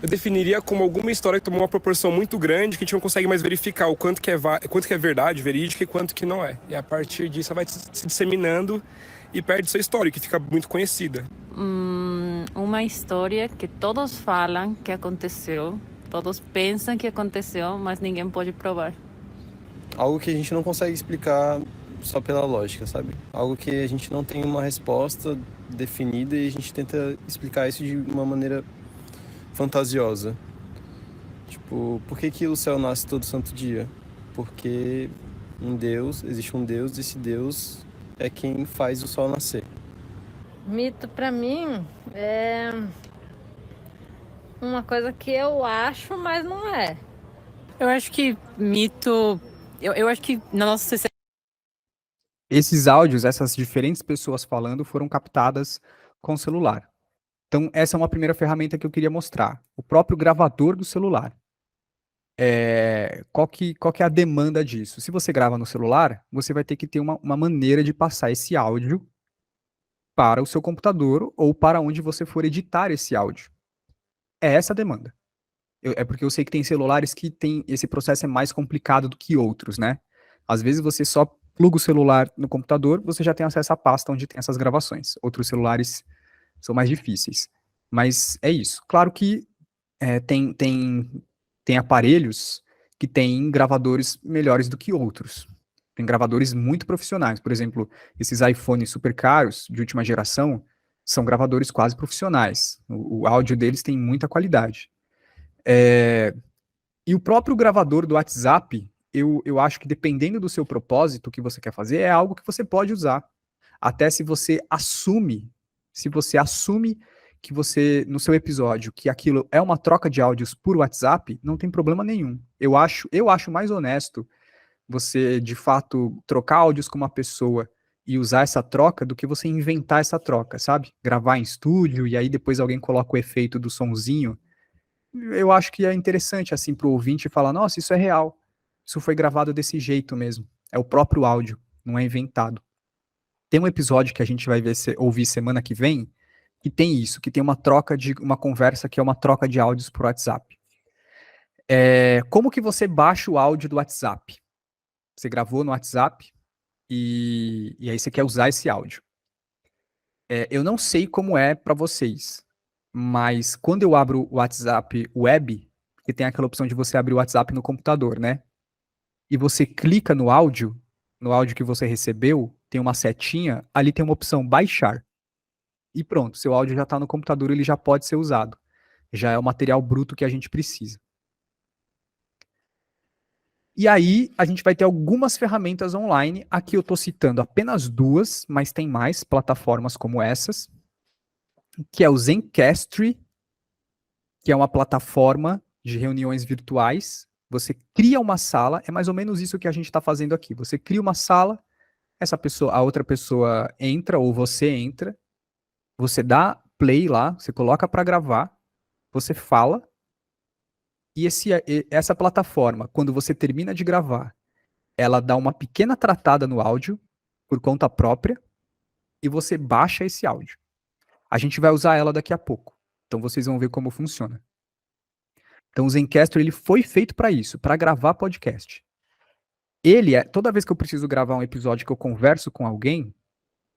Eu definiria como alguma história que tomou uma proporção muito grande que a gente não consegue mais verificar o quanto que é verdade, verídica e quanto que não é. E a partir disso ela vai se disseminando e perde sua história, que fica muito conhecida. Uma história que todos falam que aconteceu, todos pensam que aconteceu, mas ninguém pode provar. Algo que a gente não consegue explicar só pela lógica, sabe? Algo que a gente não tem uma resposta definida e a gente tenta explicar isso de uma maneira fantasiosa. Tipo, por que o céu nasce todo santo dia? Porque existe um Deus, e esse Deus é quem faz o sol nascer. Mito pra mim é uma coisa que eu acho, mas não é. Eu acho que mito... Eu acho que na nossa sociedade... Esses áudios, essas diferentes pessoas falando, foram captadas com o celular. Então, essa é uma primeira ferramenta que eu queria mostrar. O próprio gravador do celular. Qual que é a demanda disso? Se você grava no celular, você vai ter que ter uma maneira de passar esse áudio para o seu computador ou para onde você for editar esse áudio. É essa a demanda. Porque eu sei que tem celulares que esse processo é mais complicado do que outros, né? Às vezes você só pluga o celular no computador, você já tem acesso à pasta onde tem essas gravações. Outros celulares são mais difíceis. Mas é isso. Claro que tem aparelhos que tem gravadores melhores do que outros. Tem gravadores muito profissionais. Por exemplo, esses iPhones super caros, de última geração, são gravadores quase profissionais. O áudio deles tem muita qualidade. E o próprio gravador do WhatsApp, eu acho que dependendo do seu propósito, o que você quer fazer, é algo que você pode usar. Até se você assume que você, no seu episódio, que aquilo é uma troca de áudios por WhatsApp, não tem problema nenhum. Eu acho mais honesto você, de fato, trocar áudios com uma pessoa e usar essa troca do que você inventar essa troca, sabe? Gravar em estúdio e aí depois alguém coloca o efeito do sonzinho. Eu acho que é interessante, assim, pro ouvinte falar, nossa, isso é real. Isso foi gravado desse jeito mesmo. É o próprio áudio, não é inventado. Tem um episódio que a gente vai ouvir semana que vem, que tem isso, que tem uma conversa que é uma troca de áudios por WhatsApp. Como que você baixa o áudio do WhatsApp? Você gravou no WhatsApp e aí você quer usar esse áudio. Eu não sei como é para vocês, mas quando eu abro o WhatsApp web, que tem aquela opção de você abrir o WhatsApp no computador, né? E você clica no áudio que você recebeu, tem uma setinha, ali tem uma opção baixar. E pronto, seu áudio já está no computador, ele já pode ser usado. Já é o material bruto que a gente precisa. E aí, a gente vai ter algumas ferramentas online. Aqui eu estou citando apenas 2, mas tem mais plataformas como essas, que é o Zencastr, que é uma plataforma de reuniões virtuais. Você cria uma sala, é mais ou menos isso que a gente está fazendo aqui. Você cria uma sala, a outra pessoa entra, ou você entra, você dá play lá, você coloca para gravar, você fala, e essa plataforma, quando você termina de gravar, ela dá uma pequena tratada no áudio, por conta própria, e você baixa esse áudio. A gente vai usar ela daqui a pouco, então vocês vão ver como funciona. Então o Zencastr, ele foi feito para isso, para gravar podcast. Toda vez que eu preciso gravar um episódio que eu converso com alguém,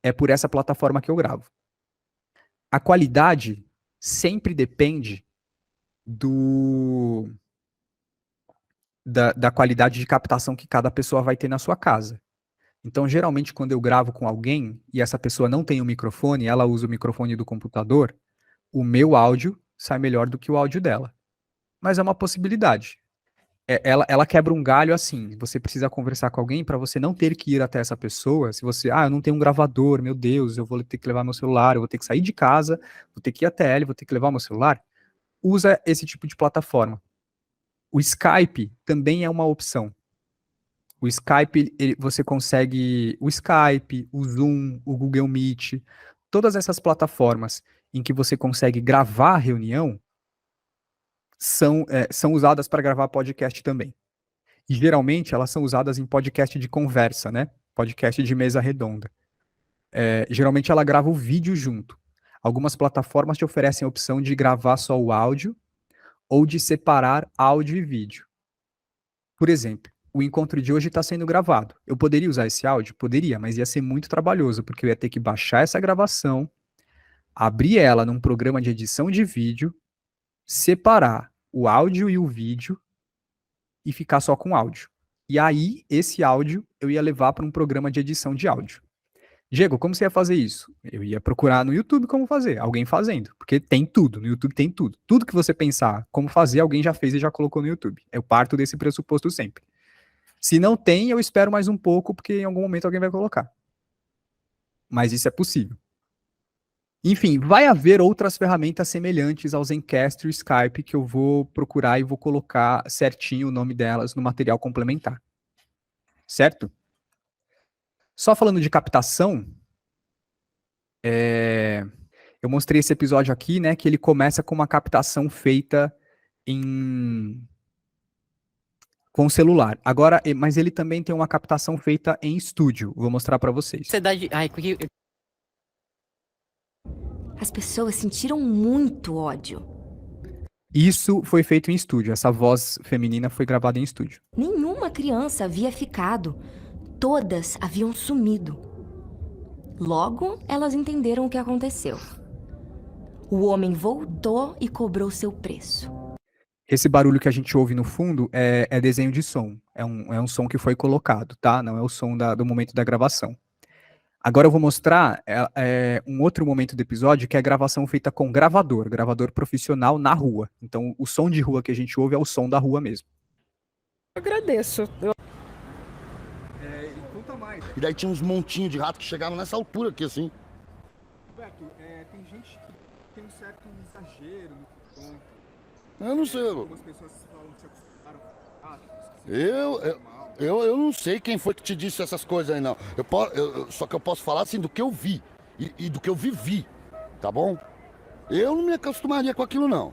é por essa plataforma que eu gravo. A qualidade sempre depende da qualidade de captação que cada pessoa vai ter na sua casa. Então, geralmente, quando eu gravo com alguém e essa pessoa não tem um microfone, ela usa o microfone do computador, o meu áudio sai melhor do que o áudio dela. Mas é uma possibilidade. Ela quebra um galho assim, você precisa conversar com alguém para você não ter que ir até essa pessoa, se você, eu não tenho um gravador, meu Deus, eu vou ter que levar meu celular, eu vou ter que sair de casa, vou ter que ir até ela, vou ter que levar meu celular, usa esse tipo de plataforma. O Skype também é uma opção. O Skype, você consegue, o Skype, o Zoom, o Google Meet, todas essas plataformas em que você consegue gravar a reunião, são usadas para gravar podcast também. E geralmente elas são usadas em podcast de conversa, né? Podcast de mesa redonda. Geralmente ela grava o vídeo junto. Algumas plataformas te oferecem a opção de gravar só o áudio ou de separar áudio e vídeo. Por exemplo, o encontro de hoje está sendo gravado. Eu poderia usar esse áudio? Poderia, mas ia ser muito trabalhoso, porque eu ia ter que baixar essa gravação, abrir ela num programa de edição de vídeo, separar o áudio e o vídeo e ficar só com áudio. E aí, esse áudio eu ia levar para um programa de edição de áudio. Diego, como você ia fazer isso? Eu ia procurar no YouTube como fazer, alguém fazendo, porque tem tudo, no YouTube tem tudo. Tudo que você pensar como fazer, alguém já fez e já colocou no YouTube. Eu parto desse pressuposto sempre. Se não tem, eu espero mais um pouco, porque em algum momento alguém vai colocar. Mas isso é possível. Enfim, vai haver outras ferramentas semelhantes ao Zencastr e Skype que eu vou procurar e vou colocar certinho o nome delas no material complementar. Certo? Só falando de captação, eu mostrei esse episódio aqui, né, que ele começa com uma captação feita com celular. Agora, mas ele também tem uma captação feita em estúdio. Vou mostrar para vocês. As pessoas sentiram muito ódio. Isso foi feito em estúdio. Essa voz feminina foi gravada em estúdio. Nenhuma criança havia ficado. Todas haviam sumido. Logo, elas entenderam o que aconteceu. O homem voltou e cobrou seu preço. Esse barulho que a gente ouve no fundo é desenho de som. É um som que foi colocado, tá? Não é o som do momento da gravação. Agora eu vou mostrar um outro momento do episódio, que é a gravação feita com gravador profissional na rua. Então, o som de rua que a gente ouve é o som da rua mesmo. Agradeço. Conta mais. E daí tinha uns montinhos de rato que chegavam nessa altura aqui, assim. Roberto, tem gente que tem um certo exagero no que conta. Eu não sei. Algumas pessoas falam que se acostumaram com ratos. Eu não sei quem foi que te disse essas coisas aí, não. Só que eu posso falar assim do que eu vi e do que eu vivi, tá bom? Eu não me acostumaria com aquilo, não.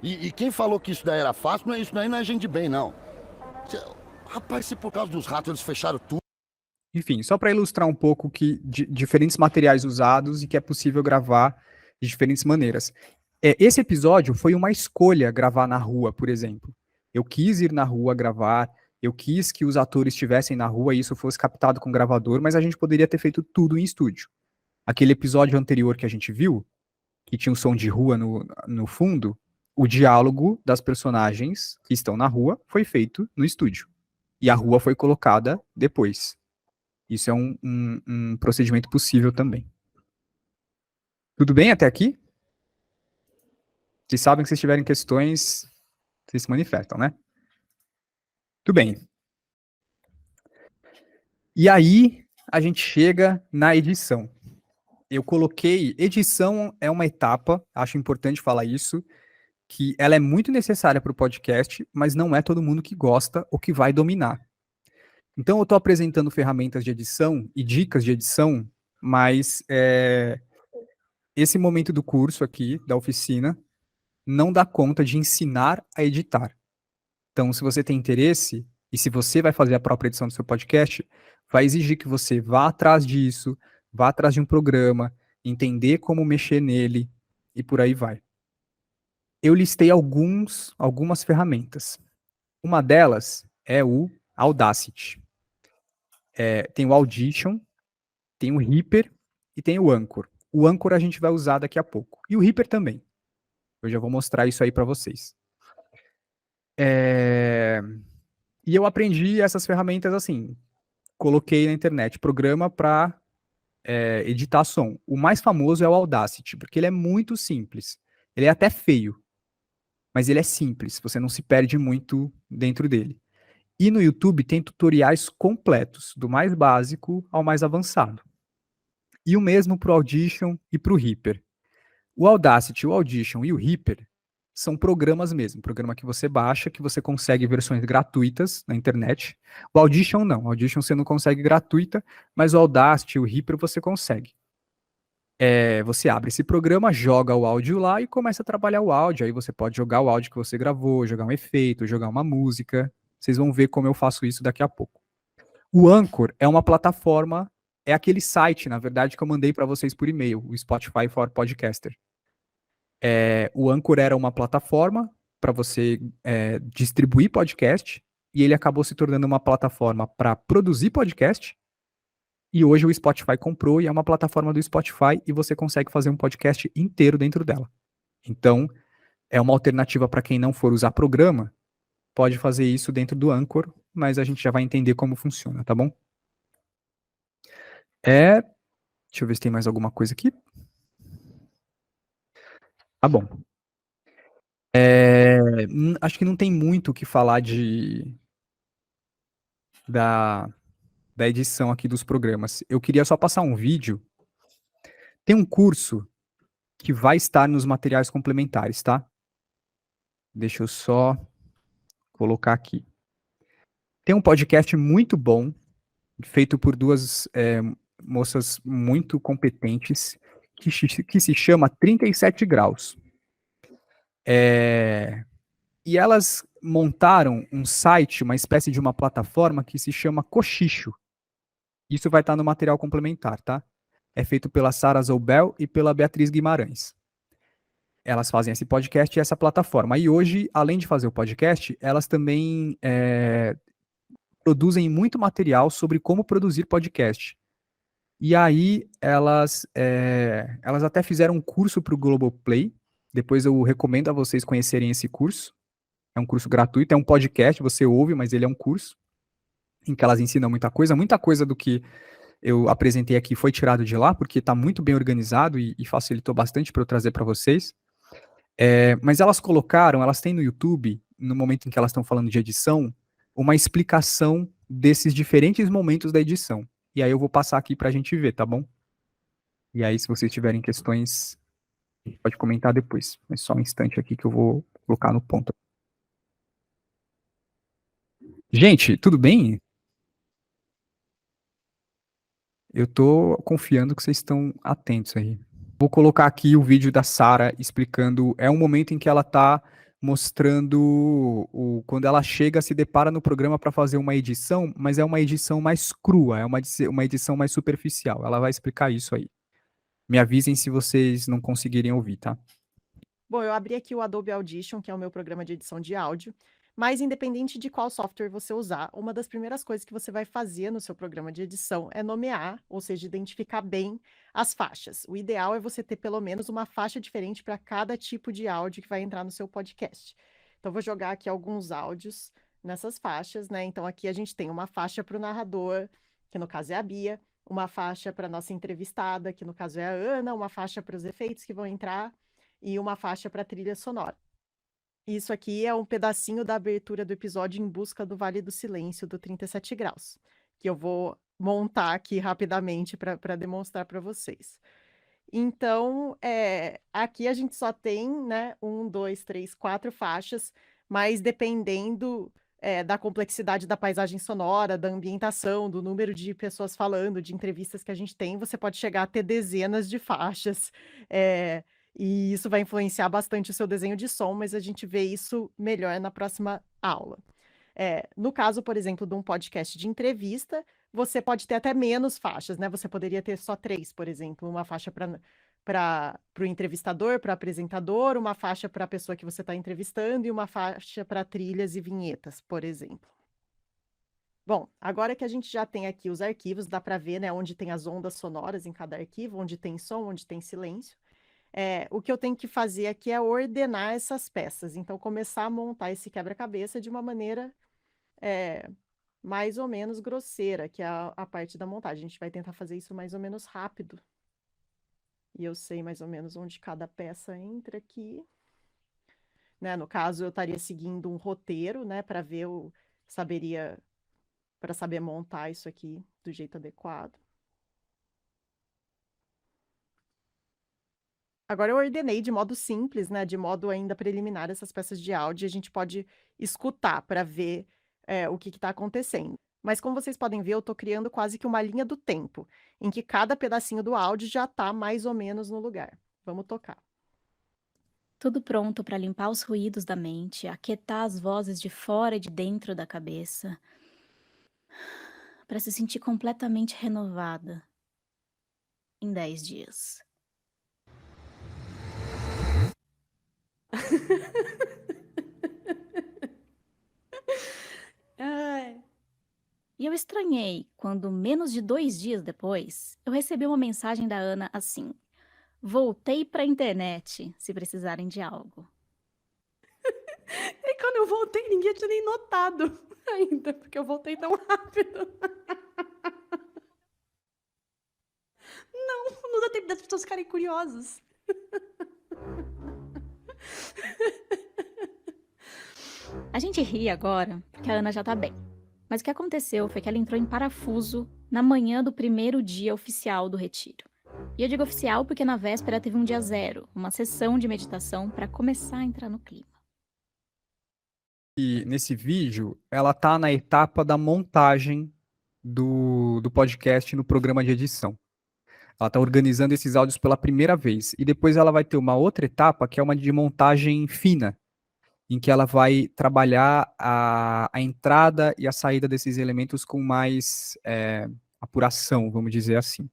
E quem falou que isso daí era fácil, isso daí não é gente de bem, não. Rapaz, se por causa dos ratos eles fecharam tudo. Enfim, só para ilustrar um pouco de diferentes materiais usados e que é possível gravar de diferentes maneiras. Esse episódio foi uma escolha gravar na rua, por exemplo. Eu quis ir na rua gravar, eu quis que os atores estivessem na rua e isso fosse captado com gravador, mas a gente poderia ter feito tudo em estúdio. Aquele episódio anterior que a gente viu, que tinha um som de rua no fundo, o diálogo das personagens que estão na rua foi feito no estúdio. E a rua foi colocada depois. Isso é um procedimento possível também. Tudo bem até aqui? Vocês sabem que se tiverem questões, vocês se manifestam, né? Tudo bem. E aí, a gente chega na edição. Eu coloquei, edição é uma etapa, acho importante falar isso, que ela é muito necessária para o podcast, mas não é todo mundo que gosta ou que vai dominar. Então, eu estou apresentando ferramentas de edição e dicas de edição, mas esse momento do curso aqui, da oficina, não dá conta de ensinar a editar. Então, se você tem interesse, e se você vai fazer a própria edição do seu podcast, vai exigir que você vá atrás disso, vá atrás de um programa, entender como mexer nele, e por aí vai. Eu listei algumas ferramentas. Uma delas é o Audacity. Tem o Audition, tem o Reaper e tem o Anchor. O Anchor a gente vai usar daqui a pouco. E o Reaper também. Eu já vou mostrar isso aí para vocês. E eu aprendi essas ferramentas assim. Coloquei na internet programa para editar som. O mais famoso é o Audacity, porque ele é muito simples. Ele é até feio, mas ele é simples. Você não se perde muito dentro dele. E no YouTube tem tutoriais completos, do mais básico ao mais avançado. E o mesmo para o Audition e para o Reaper. O Audacity, o Audition e o Reaper são programas mesmo, programa que você baixa, que você consegue versões gratuitas na internet. O Audition não, o Audition você não consegue gratuita, mas o Audacity e o Reaper você consegue. Você abre esse programa, joga o áudio lá e começa a trabalhar o áudio. Aí você pode jogar o áudio que você gravou, jogar um efeito, jogar uma música. Vocês vão ver como eu faço isso daqui a pouco. O Anchor é uma plataforma, é aquele site, na verdade, que eu mandei para vocês por e-mail, o Spotify for Podcaster. O Anchor era uma plataforma para você distribuir podcast, e ele acabou se tornando uma plataforma para produzir podcast, e hoje o Spotify comprou e é uma plataforma do Spotify e você consegue fazer um podcast inteiro dentro dela. Então, é uma alternativa para quem não for usar programa, pode fazer isso dentro do Anchor, mas a gente já vai entender como funciona, tá bom? Deixa eu ver se tem mais alguma coisa aqui. Tá bom. Acho que não tem muito o que falar da edição aqui dos programas. Eu queria só passar um vídeo. Tem um curso que vai estar nos materiais complementares, tá? Deixa eu só colocar aqui. Tem um podcast muito bom, feito por duas moças muito competentes, que se chama 37 Graus. E elas montaram um site, uma espécie de uma plataforma que se chama Cochicho. Isso vai estar no material complementar, tá? É feito pela Sara Zoubel e pela Beatriz Guimarães. Elas fazem esse podcast e essa plataforma. E hoje, além de fazer o podcast, elas também produzem muito material sobre como produzir podcast. E aí, elas até fizeram um curso para o Globoplay. Depois eu recomendo a vocês conhecerem esse curso. É um curso gratuito, é um podcast, você ouve, mas ele é um curso em que elas ensinam muita coisa do que eu apresentei aqui foi tirado de lá, porque está muito bem organizado e facilitou bastante para eu trazer para vocês. Mas elas têm no YouTube, no momento em que elas estão falando de edição, uma explicação desses diferentes momentos da edição. E aí eu vou passar aqui para a gente ver, tá bom? E aí, se vocês tiverem questões, a gente pode comentar depois. Mas só um instante aqui que eu vou colocar no ponto. Gente, tudo bem? Eu tô confiando que vocês estão atentos aí. Vou colocar aqui o vídeo da Sara explicando. É um momento em que ela tá mostrando quando ela chega, se depara no programa para fazer uma edição, mas é uma edição mais crua, é uma edição mais superficial. Ela vai explicar isso aí. Me avisem se vocês não conseguirem ouvir, tá? Bom, eu abri aqui o Adobe Audition, que é o meu programa de edição de áudio, mas independente de qual software você usar, uma das primeiras coisas que você vai fazer no seu programa de edição é nomear, ou seja, identificar bem as faixas. O ideal é você ter pelo menos uma faixa diferente para cada tipo de áudio que vai entrar no seu podcast. Então, vou jogar aqui alguns áudios nessas faixas, né? Então, aqui a gente tem uma faixa para o narrador, que no caso é a Bia, uma faixa para nossa entrevistada, que no caso é a Ana, uma faixa para os efeitos que vão entrar e uma faixa para trilha sonora. Isso aqui é um pedacinho da abertura do episódio Em Busca do Vale do Silêncio, do 37 Graus, que eu vou montar aqui rapidamente para demonstrar para vocês. Então, aqui a gente só tem, né, 1, 2, 3, 4 faixas, mas dependendo da complexidade da paisagem sonora, da ambientação, do número de pessoas falando, de entrevistas que a gente tem, você pode chegar a ter dezenas de faixas, e isso vai influenciar bastante o seu desenho de som, mas a gente vê isso melhor na próxima aula. No caso, por exemplo, de um podcast de entrevista, você pode ter até menos faixas, né? Você poderia ter só 3, por exemplo, uma faixa para o entrevistador, para o apresentador, uma faixa para a pessoa que você está entrevistando e uma faixa para trilhas e vinhetas, por exemplo. Bom, agora que a gente já tem aqui os arquivos, dá para ver, né, onde tem as ondas sonoras em cada arquivo, onde tem som, onde tem silêncio. O que eu tenho que fazer aqui é ordenar essas peças. Então, começar a montar esse quebra-cabeça de uma maneira mais ou menos grosseira, que é a parte da montagem. A gente vai tentar fazer isso mais ou menos rápido. E eu sei mais ou menos onde cada peça entra aqui. Né? No caso, eu estaria seguindo um roteiro, né, para saber montar isso aqui do jeito adequado. Agora eu ordenei de modo simples, né, de modo ainda preliminar essas peças de áudio, a gente pode escutar para ver o que está acontecendo. Mas como vocês podem ver, eu estou criando quase que uma linha do tempo, em que cada pedacinho do áudio já está mais ou menos no lugar. Vamos tocar. Tudo pronto para limpar os ruídos da mente, aquietar as vozes de fora e de dentro da cabeça, para se sentir completamente renovada em 10 dias. E eu estranhei quando, menos de 2 dias depois, eu recebi uma mensagem da Ana assim: voltei para a internet, se precisarem de algo. E quando eu voltei, ninguém tinha nem notado ainda, porque eu voltei tão rápido. Não dá tempo das pessoas ficarem curiosas. A gente ri agora porque a Ana já tá bem. Mas o que aconteceu foi que ela entrou em parafuso na manhã do primeiro dia oficial do retiro. E eu digo oficial porque na véspera teve um dia zero, uma sessão de meditação para começar a entrar no clima. E nesse vídeo, ela tá na etapa da montagem do podcast no programa de edição. Ela tá organizando esses áudios pela primeira vez. E depois ela vai ter uma outra etapa, que é uma de montagem fina, em que ela vai trabalhar a entrada e a saída desses elementos com mais apuração, vamos dizer assim.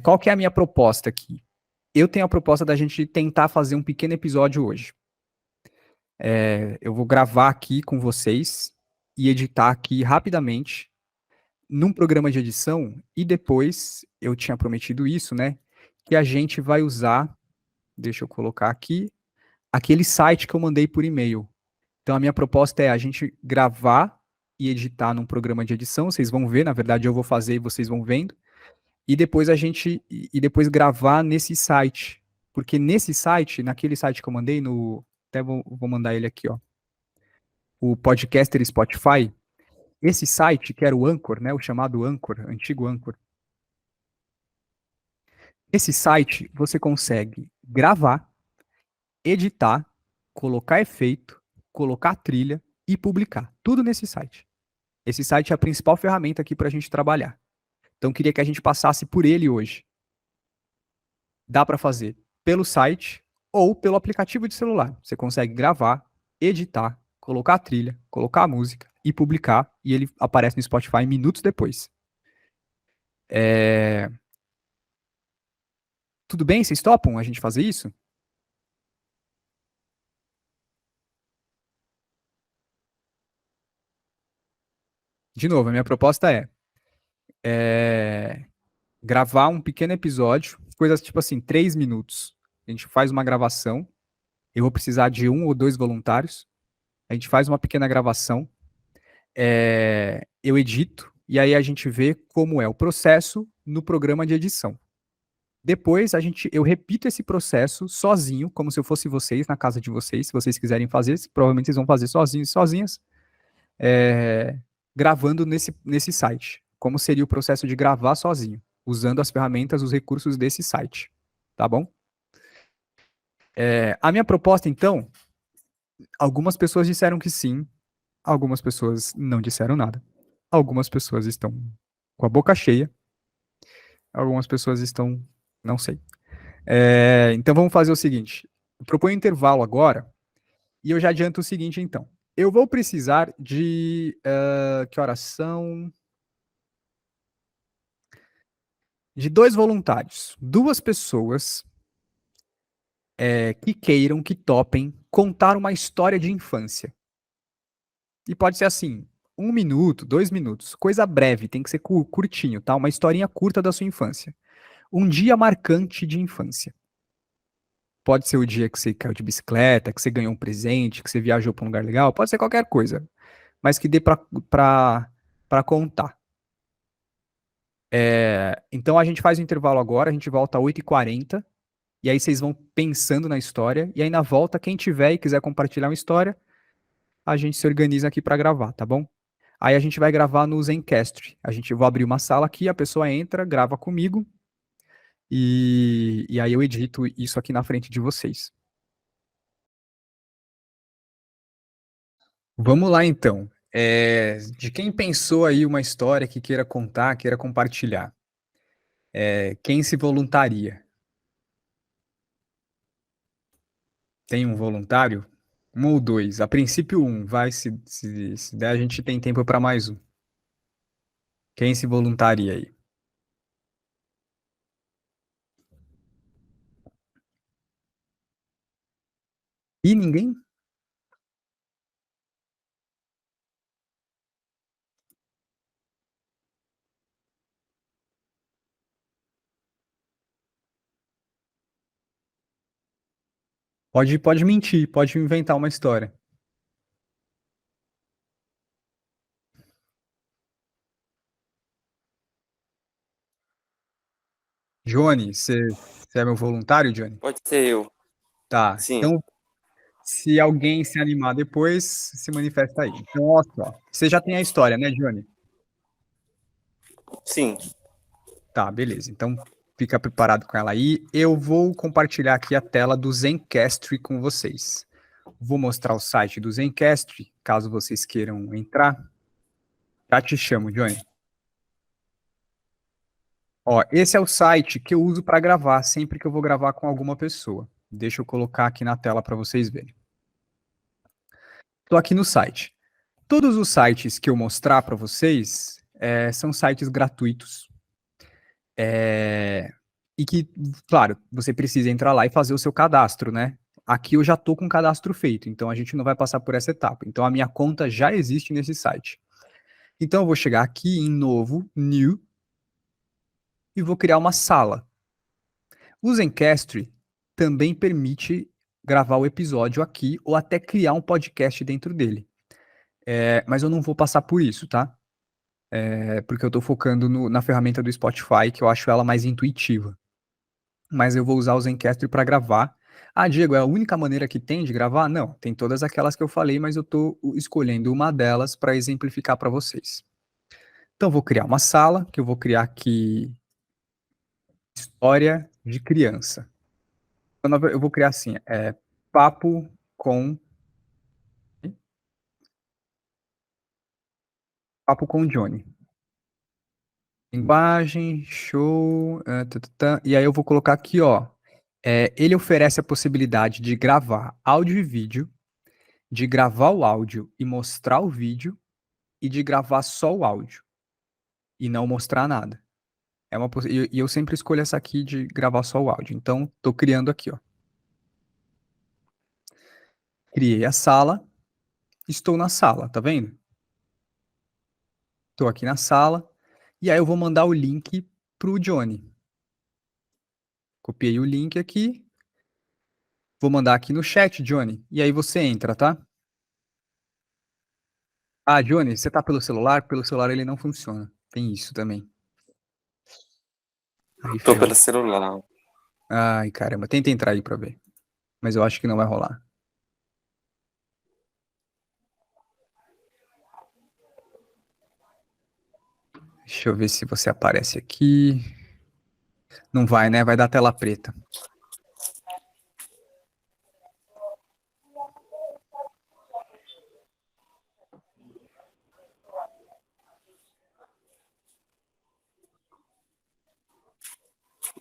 Qual que é a minha proposta aqui? Eu tenho a proposta da gente tentar fazer um pequeno episódio hoje. Eu vou gravar aqui com vocês e editar aqui rapidamente num programa de edição, e depois, eu tinha prometido isso, né, que a gente vai usar, deixa eu colocar aqui, aquele site que eu mandei por e-mail, Então, a minha proposta é a gente gravar e editar num programa de edição. Vocês vão ver, na verdade, eu vou fazer e vocês vão vendo. E depois depois gravar nesse site. Porque nesse site, naquele site que eu mandei, até vou mandar ele aqui, ó. O Podcaster Spotify. Esse site, que era o Anchor, né? O chamado Anchor, antigo Anchor. Esse site, você consegue gravar, editar, colocar efeito, colocar trilha e publicar. Tudo nesse site. Esse site é a principal ferramenta aqui para a gente trabalhar. Então, queria que a gente passasse por ele hoje. Dá para fazer pelo site ou pelo aplicativo de celular. Você consegue gravar, editar, colocar a trilha, colocar a música e publicar, e ele aparece no Spotify minutos depois. Tudo bem? Vocês topam a gente fazer isso? De novo, a minha proposta é gravar um pequeno episódio, coisas tipo assim, 3 minutos. A gente faz uma gravação, eu vou precisar de 1 ou 2 voluntários, a gente faz uma pequena gravação, eu edito, e aí a gente vê como é o processo no programa de edição. Depois eu repito esse processo sozinho, como se eu fosse vocês, na casa de vocês, se vocês quiserem fazer, provavelmente vocês vão fazer sozinhos e sozinhas, gravando nesse site. Como seria o processo de gravar sozinho, usando as ferramentas, os recursos desse site. Tá bom? A minha proposta, então, algumas pessoas disseram que sim, algumas pessoas não disseram nada. Algumas pessoas estão com a boca cheia, algumas pessoas estão, não sei. Então vamos fazer o seguinte, eu proponho um intervalo agora, e eu já adianto o seguinte, então. Eu vou precisar de, que horas são? De 2 voluntários, 2 pessoas que queiram, que topem contar uma história de infância. E pode ser assim, 1 minuto, 2 minutos, coisa breve, tem que ser curtinho, tá? Uma historinha curta da sua infância. Um dia marcante de infância. Pode ser o dia que você caiu de bicicleta, que você ganhou um presente, que você viajou para um lugar legal, pode ser qualquer coisa, mas que dê para contar. Então a gente faz o intervalo agora, a gente volta às 8h40, e aí vocês vão pensando na história, e aí na volta, quem tiver e quiser compartilhar uma história, a gente se organiza aqui para gravar, tá bom? Aí a gente vai gravar no Zencastr. Vou abrir uma sala aqui, a pessoa entra, grava comigo, e aí eu edito isso aqui na frente de vocês. Vamos lá, então. De quem pensou aí uma história que queira contar, queira compartilhar? Quem se voluntaria? Tem um voluntário? 1 ou 2? A princípio 1. Vai, se der, a gente tem tempo para mais um. Quem se voluntaria aí? E ninguém? Pode mentir, pode inventar uma história. Johnny, você é meu voluntário, Johnny? Pode ser eu. Tá, Sim. então se alguém se animar depois, se manifesta aí. Então, ó só, você já tem a história, né, Johnny? Sim. Tá, beleza. Então, fica preparado com ela aí. Eu vou compartilhar aqui a tela do Zencastr com vocês. Vou mostrar o site do Zencastr, caso vocês queiram entrar. Já te chamo, Johnny. Ó, esse é o site que eu uso para gravar, sempre que eu vou gravar com alguma pessoa. Deixa eu colocar aqui na tela para vocês verem. Estou aqui no site. Todos os sites que eu mostrar para vocês são sites gratuitos. E que, claro, você precisa entrar lá e fazer o seu cadastro, né? Aqui eu já estou com o cadastro feito, então a gente não vai passar por essa etapa. Então a minha conta já existe nesse site. Então eu vou chegar aqui em novo, new, e vou criar uma sala. O Zencastr também permite gravar o episódio aqui ou até criar um podcast dentro dele. Mas eu não vou passar por isso, tá? Porque eu tô focando na ferramenta do Spotify, que eu acho ela mais intuitiva. Mas eu vou usar o Zencastr para gravar. Ah, Diego, é a única maneira que tem de gravar? Não, tem todas aquelas que eu falei, mas eu tô escolhendo uma delas para exemplificar para vocês. Então, vou criar uma sala, que eu vou criar aqui história de criança. Eu vou criar assim, papo com Johnny. Linguagem, show, e aí eu vou colocar aqui, ó, ele oferece a possibilidade de gravar áudio e vídeo, de gravar o áudio e mostrar o vídeo, e de gravar só o áudio e não mostrar nada. E eu sempre escolho essa aqui de gravar só o áudio. Então, tô criando aqui, ó. Criei a sala, estou na sala, tá vendo? Tô aqui na sala, e aí eu vou mandar o link pro Johnny. Copiei o link aqui, vou mandar aqui no chat, Johnny, e aí você entra, tá? Ah, Johnny, você tá pelo celular? Pelo celular ele não funciona. Tem isso também. Aí, Tô ferrou. pelo celular. Ai, caramba. Tenta entrar aí pra ver. Mas eu acho que não vai rolar. Deixa eu ver se você aparece aqui. Não vai, né? Vai dar tela preta.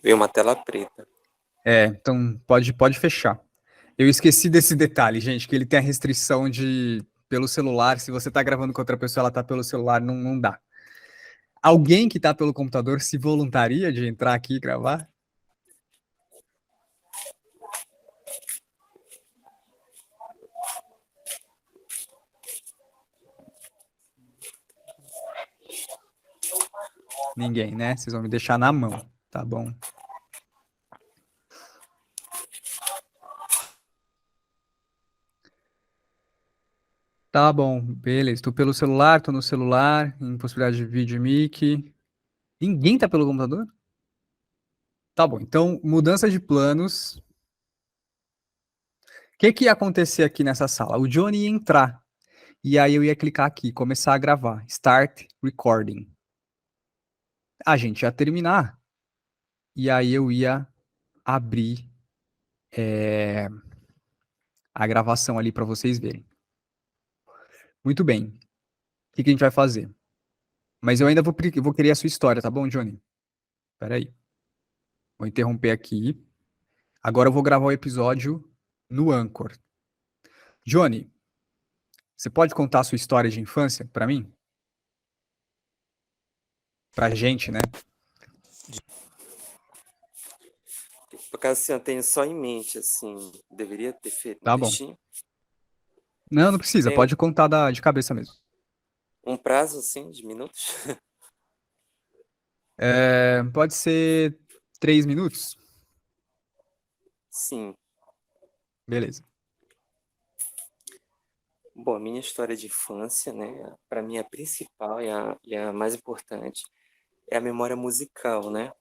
Veio uma tela preta. Então pode fechar. Eu esqueci desse detalhe, gente, que ele tem a restrição de pelo celular. Se você tá gravando com outra pessoa, ela tá pelo celular, não dá. Alguém que tá pelo computador se voluntaria de entrar aqui e gravar? Ninguém, né? Vocês vão me deixar na mão, tá bom? Tá bom, beleza. Tô pelo celular, tô no celular, em possibilidade de vídeo e mic. Ninguém tá pelo computador? Tá bom, então, mudança de planos. O que ia acontecer aqui nessa sala? O Johnny ia entrar, e aí eu ia clicar aqui, começar a gravar, Start Recording. A gente ia terminar, e aí eu ia abrir a gravação ali para vocês verem. Muito bem. O que a gente vai fazer? Mas eu ainda vou querer a sua história, tá bom, Johnny? Espera aí. Vou interromper aqui. Agora eu vou gravar o episódio no Anchor. Johnny, você pode contar a sua história de infância para mim? Pra gente, né? Por causa assim, eu tenho só em mente, assim, deveria ter feito Tá um bom. textinho. Não precisa, Tem pode contar de cabeça mesmo. um prazo, assim, de minutos. Pode ser 3 minutos? Sim. Beleza. Bom, a minha história de infância, né, para mim a principal e a mais importante é a memória musical, né?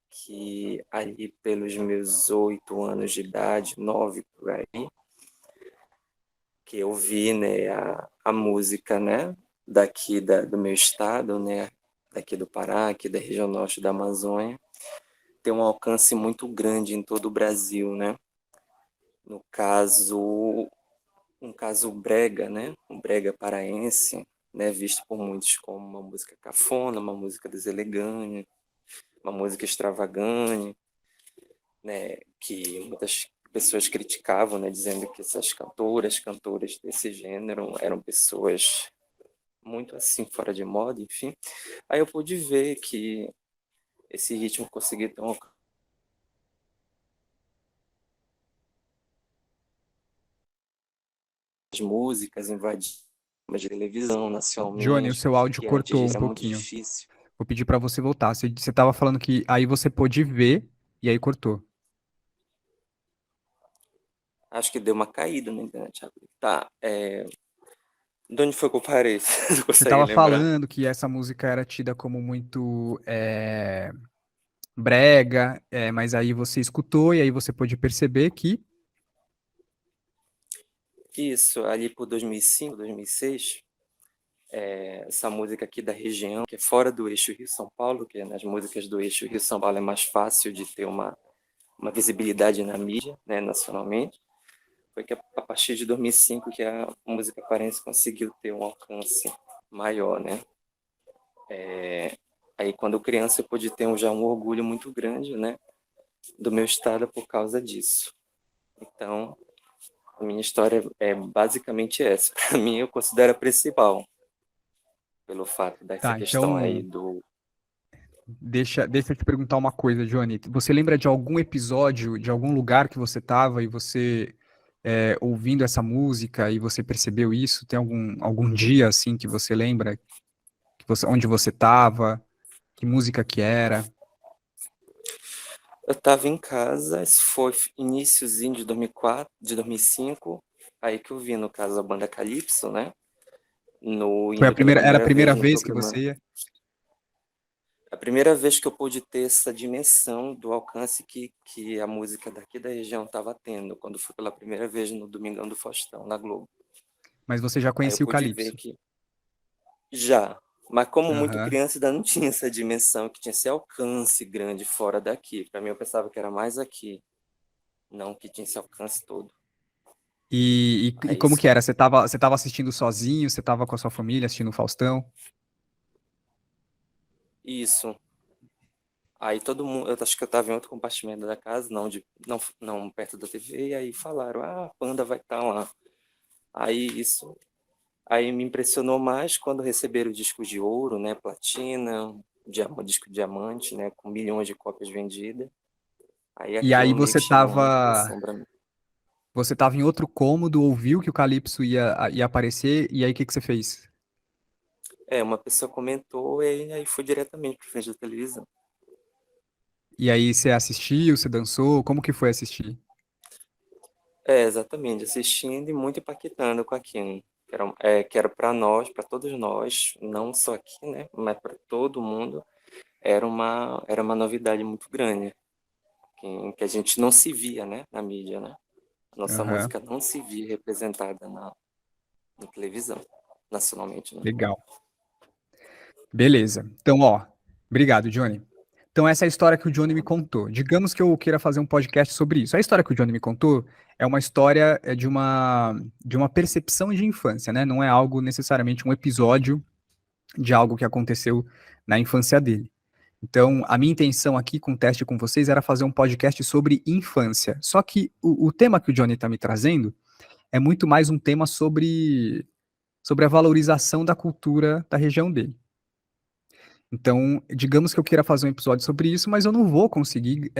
Que ali pelos meus 8 anos de idade, 9 por aí, que eu vi, né, a música, né, daqui do meu estado, né, daqui do Pará, aqui da região norte da Amazônia, tem um alcance muito grande em todo o Brasil, né? No caso, um caso brega, né, um brega paraense, né, visto por muitos como uma música cafona, uma música deselegante, uma música extravagante, né, que muitas pessoas criticavam, né, dizendo que essas cantores desse gênero eram pessoas muito assim fora de moda, enfim. Aí eu pude ver que esse ritmo conseguia ter um as músicas invadiam de televisão Johnny, o nacionalmente, seu áudio que antes cortou um era muito pouquinho. difícil. Vou pedir para você voltar. Você estava falando que aí você pôde ver e aí cortou. Acho que deu uma caída na internet. Tá, de onde foi que eu parei? Você não Você consegue estava lembrar? falando que essa música era tida como muito brega, mas aí você escutou e aí você pôde perceber que... Isso, ali por 2005, 2006, essa música aqui da região, que é fora do eixo Rio-São Paulo, que nas músicas do eixo Rio-São Paulo é mais fácil de ter uma visibilidade na mídia, né, nacionalmente, foi que a partir de 2005 que a música paraense conseguiu ter um alcance maior, né? Aí quando criança eu pude ter já um orgulho muito grande, né, do meu estado por causa disso. Então, a minha história é basicamente essa. Para mim, eu considero a principal, pelo fato dessa Tá, questão aí então do... deixa eu te perguntar uma coisa, Johnny. Você lembra de algum episódio, de algum lugar que você estava e você ouvindo essa música e você percebeu isso? Tem algum dia assim que você lembra onde você estava, que música que era? Eu estava em casa, isso foi iniciozinho de 2004, de 2005, aí que eu vi, no caso, a banda Calypso, né? Indo pela Era a primeira vez primeira no vez que programa. você ia? A primeira vez que eu pude ter essa dimensão do alcance que a música daqui da região estava tendo, quando fui pela primeira vez no Domingão do Faustão, na Globo. Mas você já Aí eu conhecia o pude ver Calypso? que já, mas como muito Aham. criança ainda não tinha essa dimensão, que tinha esse alcance grande fora daqui. Para mim eu pensava que era mais aqui, não que tinha esse alcance todo. E É como isso. que era? Você tava assistindo sozinho? Você tava com a sua família assistindo o Faustão? Isso. Aí todo mundo, eu acho que eu estava em outro compartimento da casa, não perto da TV, e aí falaram, a Panda vai estar lá. Aí me impressionou mais quando receberam o disco de ouro, né, platina, disco diamante, né, com milhões de cópias vendidas. Aí E aí aquilo meio que chamou muita atenção para mim. você tava em outro cômodo, ouviu que o Calypso ia aparecer, e aí o que que você fez? Uma pessoa comentou e aí fui diretamente para frente da televisão. E aí você assistiu, você dançou, como que foi assistir? Exatamente, assistindo e muito impactando com aquilo. Que era para nós, para todos nós, não só aqui, né, mas para todo mundo, era uma novidade muito grande, que a gente não se via, né, na mídia, né? A nossa Aham, música não se via representada na televisão, nacionalmente, né? legal. Beleza. Então, ó, obrigado, Johnny. Então, essa é a história que o Johnny me contou. Digamos que eu queira fazer um podcast sobre isso. A história que o Johnny me contou é uma história de uma percepção de infância, né? Não é algo necessariamente um episódio de algo que aconteceu na infância dele. Então, a minha intenção aqui com o teste com vocês era fazer um podcast sobre infância. Só que o tema que o Johnny está me trazendo é muito mais um tema sobre a valorização da cultura da região dele. Então, digamos que eu queira fazer um episódio sobre isso, mas eu não vou conseguir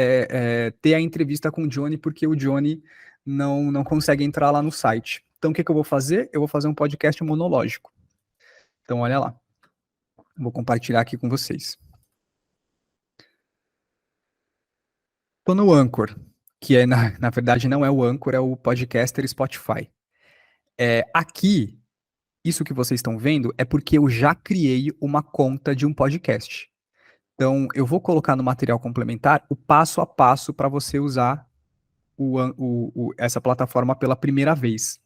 ter a entrevista com o Johnny, porque o Johnny não consegue entrar lá no site. Então, o que que eu vou fazer? Eu vou fazer um podcast monológico. Então, olha lá. Vou compartilhar aqui com vocês. Tô no Anchor, que na verdade não é o Anchor, é o podcaster Spotify. Aqui, isso que vocês estão vendo é porque eu já criei uma conta de um podcast. Então, eu vou colocar no material complementar o passo a passo para você usar essa plataforma pela primeira vez.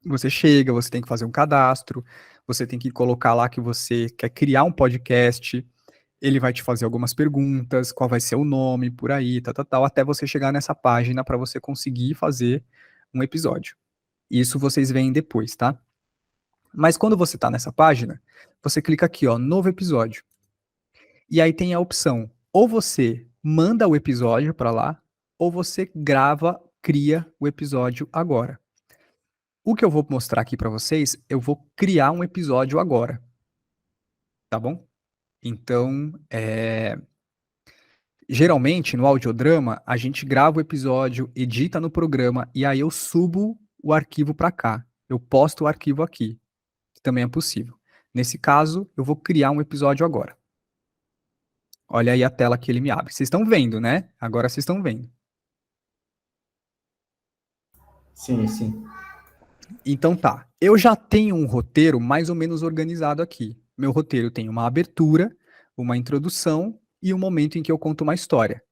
Você chega, você tem que fazer um cadastro, você tem que colocar lá que você quer criar um podcast, ele vai te fazer algumas perguntas, qual vai ser o nome, por aí, tal, até você chegar nessa página para você conseguir fazer um episódio. Isso vocês veem depois, tá? Mas quando você está nessa página, você clica aqui, ó, novo episódio. E aí tem a opção, ou você manda o episódio para lá, ou você cria o episódio agora. O que eu vou mostrar aqui para vocês, eu vou criar um episódio agora. Tá bom? Então, geralmente no audiodrama, a gente grava o episódio, edita no programa e aí eu subo o arquivo para cá. Eu posto o arquivo aqui, que também é possível. Nesse caso, eu vou criar um episódio agora. Olha aí a tela que ele me abre. Vocês estão vendo, né? Agora vocês estão vendo. Sim, sim. Então tá, eu já tenho um roteiro mais ou menos organizado aqui. Meu roteiro tem uma abertura, uma introdução e um momento em que eu conto uma história.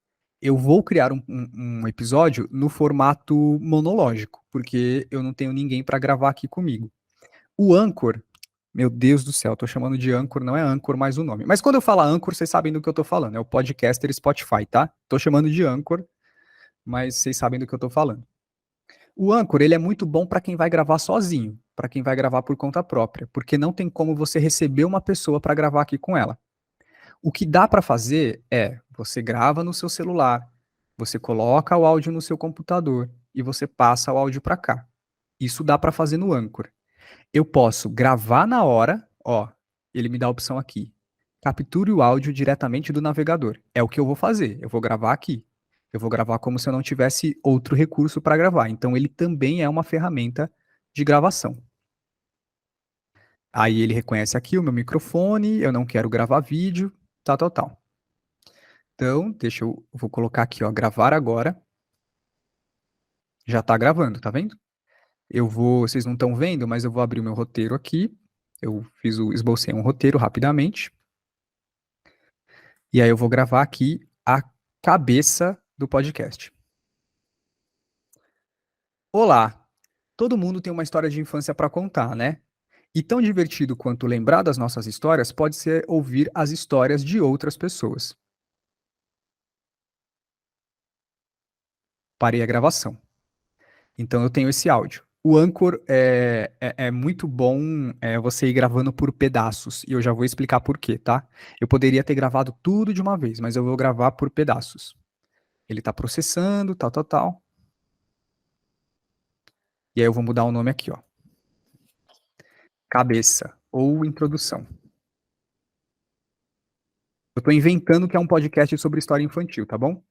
Eu vou criar um episódio no formato monológico, porque eu não tenho ninguém para gravar aqui comigo. O Anchor, meu Deus do céu, tô chamando de Anchor, não é Anchor mais o nome. Mas quando eu falo Anchor, vocês sabem do que eu tô falando, é o podcaster Spotify, tá? Tô chamando de Anchor, mas vocês sabem do que eu tô falando. O Anchor, ele é muito bom para quem vai gravar sozinho, para quem vai gravar por conta própria, porque não tem como você receber uma pessoa para gravar aqui com ela. O que dá para fazer é, você grava no seu celular, você coloca o áudio no seu computador e você passa o áudio para cá. Isso dá para fazer no Anchor. Eu posso gravar na hora, ó, ele me dá a opção aqui. Capture o áudio diretamente do navegador. É o que eu vou fazer. Eu vou gravar aqui. Eu vou gravar como se eu não tivesse outro recurso para gravar. Então ele também é uma ferramenta de gravação. Aí ele reconhece aqui o meu microfone, eu não quero gravar vídeo, tal. Então, vou colocar aqui, ó, gravar agora. Já tá gravando, tá vendo? Vocês não estão vendo, mas eu vou abrir o meu roteiro aqui. Eu esbocei um roteiro rapidamente. E aí eu vou gravar aqui a cabeça do podcast. Olá, todo mundo tem uma história de infância para contar, né? E tão divertido quanto lembrar das nossas histórias pode ser ouvir as histórias de outras pessoas. Parei a gravação. Então eu tenho esse áudio. O Anchor é muito bom você ir gravando por pedaços, e eu já vou explicar por quê, tá? Eu poderia ter gravado tudo de uma vez, mas eu vou gravar por pedaços. Ele está processando, tal. E aí eu vou mudar o nome aqui, ó. Cabeça ou introdução. Eu estou inventando que é um podcast sobre história infantil, tá bom?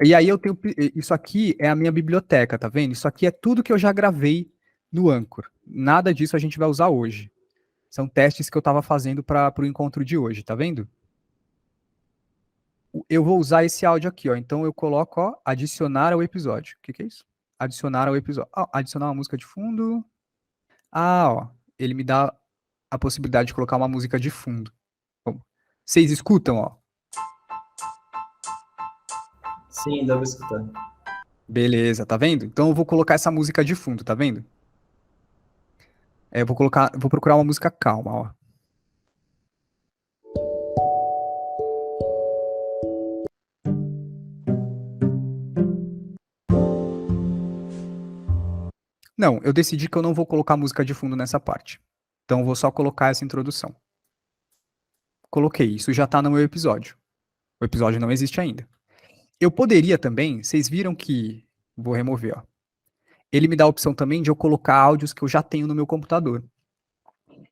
E aí eu tenho. Isso aqui é a minha biblioteca, tá vendo? Isso aqui é tudo que eu já gravei no Anchor. Nada disso a gente vai usar hoje. São testes que eu estava fazendo para o encontro de hoje, tá vendo? Eu vou usar esse áudio aqui, ó. Então eu coloco, ó, adicionar ao episódio. O que é isso? Adicionar ao episódio. Adicionar uma música de fundo. Ó. Ele me dá a possibilidade de colocar uma música de fundo. Bom, vocês escutam, ó? Sim, dá pra escutar. Beleza, tá vendo? Então eu vou colocar essa música de fundo, tá vendo? Eu vou procurar uma música calma, ó. Não, eu decidi que eu não vou colocar música de fundo nessa parte. Então eu vou só colocar essa introdução. Coloquei, isso já tá no meu episódio. O episódio não existe ainda. Eu poderia também, vocês viram que... Vou remover, ó. Ele me dá a opção também de eu colocar áudios que eu já tenho no meu computador.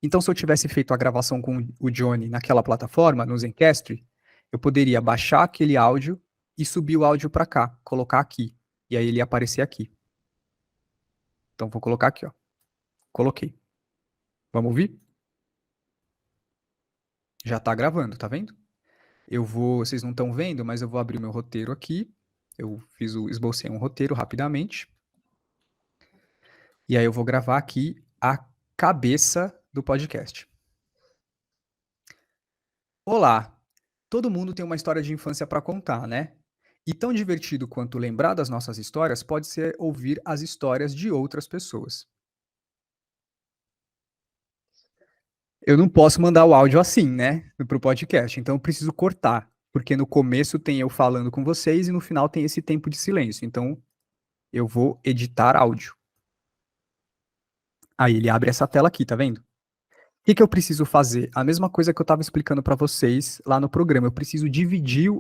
Então, se eu tivesse feito a gravação com o Johnny naquela plataforma, no Zencastr, eu poderia baixar aquele áudio e subir o áudio para cá, colocar aqui. E aí ele ia aparecer aqui. Então, vou colocar aqui, ó. Coloquei. Vamos ouvir? Já tá gravando, tá vendo? Vocês não estão vendo, mas eu vou abrir o meu roteiro aqui. Eu esbocei um roteiro rapidamente. E aí eu vou gravar aqui a cabeça do podcast. Olá, todo mundo tem uma história de infância para contar, né? E tão divertido quanto lembrar das nossas histórias pode ser ouvir as histórias de outras pessoas. Eu não posso mandar o áudio assim, né, pro podcast, então eu preciso cortar, porque no começo tem eu falando com vocês e no final tem esse tempo de silêncio, então eu vou editar áudio. Aí ele abre essa tela aqui, tá vendo? O que eu preciso fazer? A mesma coisa que eu estava explicando para vocês lá no programa. Eu preciso dividir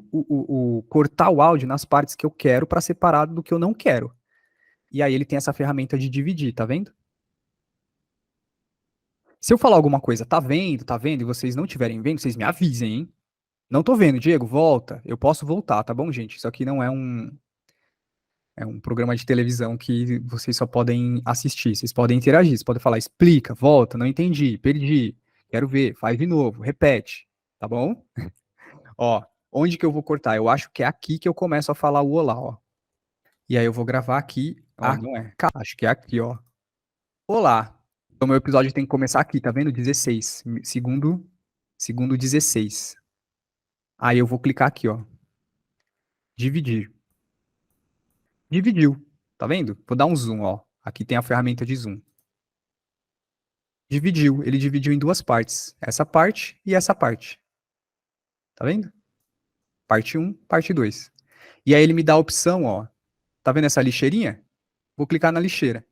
cortar o áudio nas partes que eu quero para separar do que eu não quero. E aí ele tem essa ferramenta de dividir, tá vendo? Se eu falar alguma coisa, tá vendo, e vocês não estiverem vendo, vocês me avisem, hein? Não tô vendo, Diego, volta. Eu posso voltar, tá bom, gente? Isso aqui não é um programa de televisão que vocês só podem assistir, vocês podem interagir, vocês podem falar, explica, volta, não entendi, perdi, quero ver, faz de novo, repete, tá bom? Ó, onde que eu vou cortar? Eu acho que é aqui que eu começo a falar o olá, ó. E aí eu vou gravar aqui Ó, não é. Acho que é aqui, ó. Olá. Então, meu episódio tem que começar aqui, tá vendo? 16. Segundo 16. Aí eu vou clicar aqui, ó. Dividir. Dividiu. Tá vendo? Vou dar um zoom, ó. Aqui tem a ferramenta de zoom. Dividiu. Ele dividiu em duas partes. Essa parte e essa parte. Tá vendo? Parte 1, parte 2. E aí ele me dá a opção, ó. Tá vendo essa lixeirinha? Vou clicar na lixeira.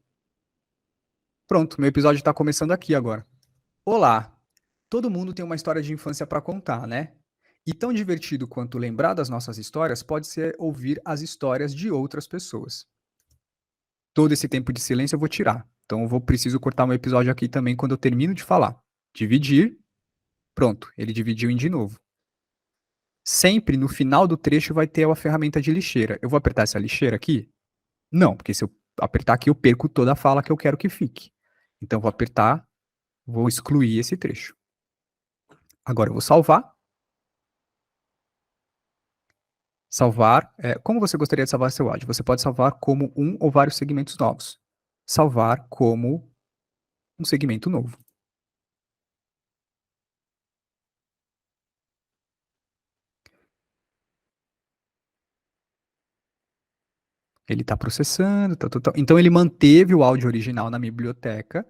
Pronto, meu episódio está começando aqui agora. Olá! Todo mundo tem uma história de infância para contar, né? E tão divertido quanto lembrar das nossas histórias pode ser ouvir as histórias de outras pessoas. Todo esse tempo de silêncio eu vou tirar. Então preciso cortar meu episódio aqui também quando eu termino de falar. Dividir. Pronto, ele dividiu em de novo. Sempre no final do trecho vai ter a ferramenta de lixeira. Eu vou apertar essa lixeira aqui? Não, porque se eu apertar aqui eu perco toda a fala que eu quero que fique. Então vou apertar, vou excluir esse trecho. Agora eu vou salvar. Salvar, como você gostaria de salvar seu áudio? Você pode salvar como um ou vários segmentos novos. Salvar como um segmento novo. Ele está processando, então ele manteve o áudio original na minha biblioteca,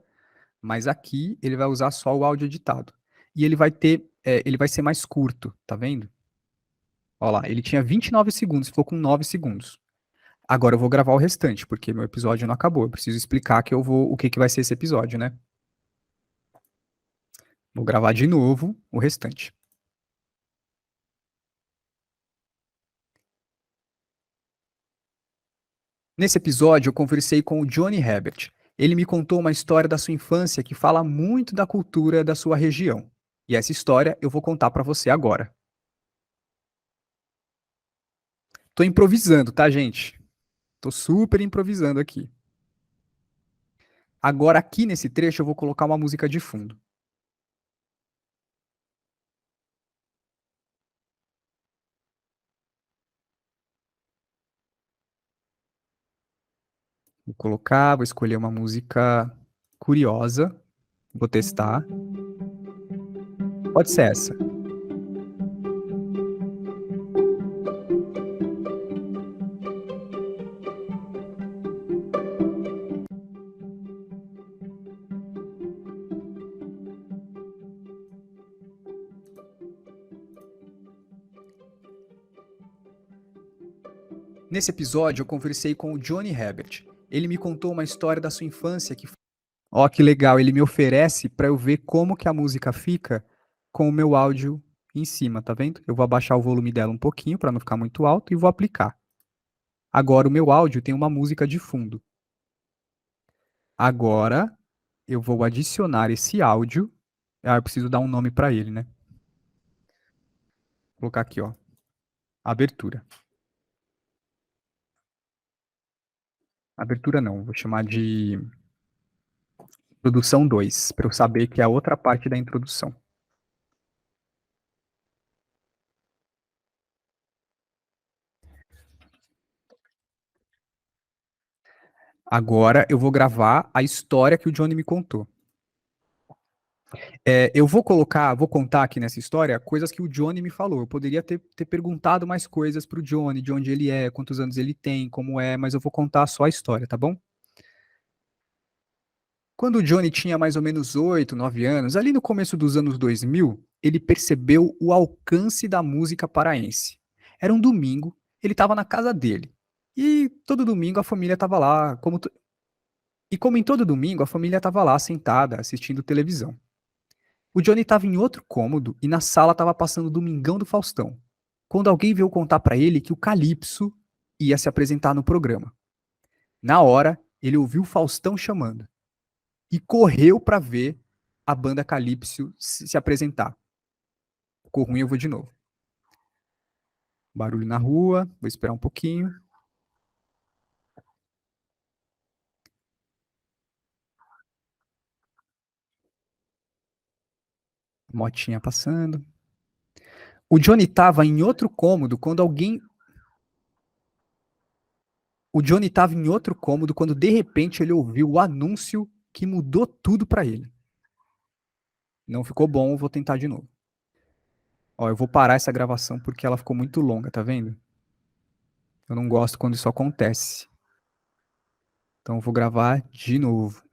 mas aqui ele vai usar só o áudio editado. E ele vai ele vai ser mais curto, tá vendo? Olha lá, ele tinha 29 segundos, ficou com 9 segundos. Agora eu vou gravar o restante, porque meu episódio não acabou. Eu preciso explicar o que vai ser esse episódio, né? Vou gravar de novo o restante. Nesse episódio, eu conversei com o Johnny Herbert. Ele me contou uma história da sua infância que fala muito da cultura da sua região. E essa história eu vou contar para você agora. Tô improvisando, tá, gente? Tô super improvisando aqui. Agora, aqui nesse trecho, eu vou colocar uma música de fundo. Vou escolher uma música curiosa. Vou testar. Pode ser essa. Nesse episódio, eu conversei com o Johnny Herbert. Ele me contou uma história da sua infância que... Ó, que legal, ele me oferece para eu ver como que a música fica com o meu áudio em cima, tá vendo? Eu vou abaixar o volume dela um pouquinho para não ficar muito alto e vou aplicar. Agora o meu áudio tem uma música de fundo. Agora eu vou adicionar esse áudio. Ah, eu preciso dar um nome para ele, né? Vou colocar aqui, ó. Abertura. Abertura não, vou chamar de introdução 2, para eu saber que é a outra parte da introdução. Agora eu vou gravar a história que o Johnny me contou. Eu vou contar aqui nessa história coisas que o Johnny me falou. Eu poderia ter perguntado mais coisas pro Johnny, de onde ele é, quantos anos ele tem, como é, mas eu vou contar só a história, tá bom? Quando o Johnny tinha mais ou menos 8, 9 anos, ali no começo dos anos 2000, ele percebeu o alcance da música paraense. Era um domingo, ele estava na casa dele. E todo domingo a família estava lá, como em todo domingo, a família estava lá sentada, assistindo televisão. O Johnny estava em outro cômodo e na sala estava passando o Domingão do Faustão, quando alguém veio contar para ele que o Calypso ia se apresentar no programa. Na hora, ele ouviu o Faustão chamando e correu para ver a banda Calypso se apresentar. Ficou ruim, eu vou de novo. Barulho na rua, vou esperar um pouquinho. Motinha passando. O Johnny estava em outro cômodo quando alguém... O Johnny estava em outro cômodo quando de repente ele ouviu o anúncio que mudou tudo para ele. Não ficou bom, vou tentar de novo. Ó, eu vou parar essa gravação porque ela ficou muito longa, tá vendo? Eu não gosto quando isso acontece. Então eu vou gravar de novo.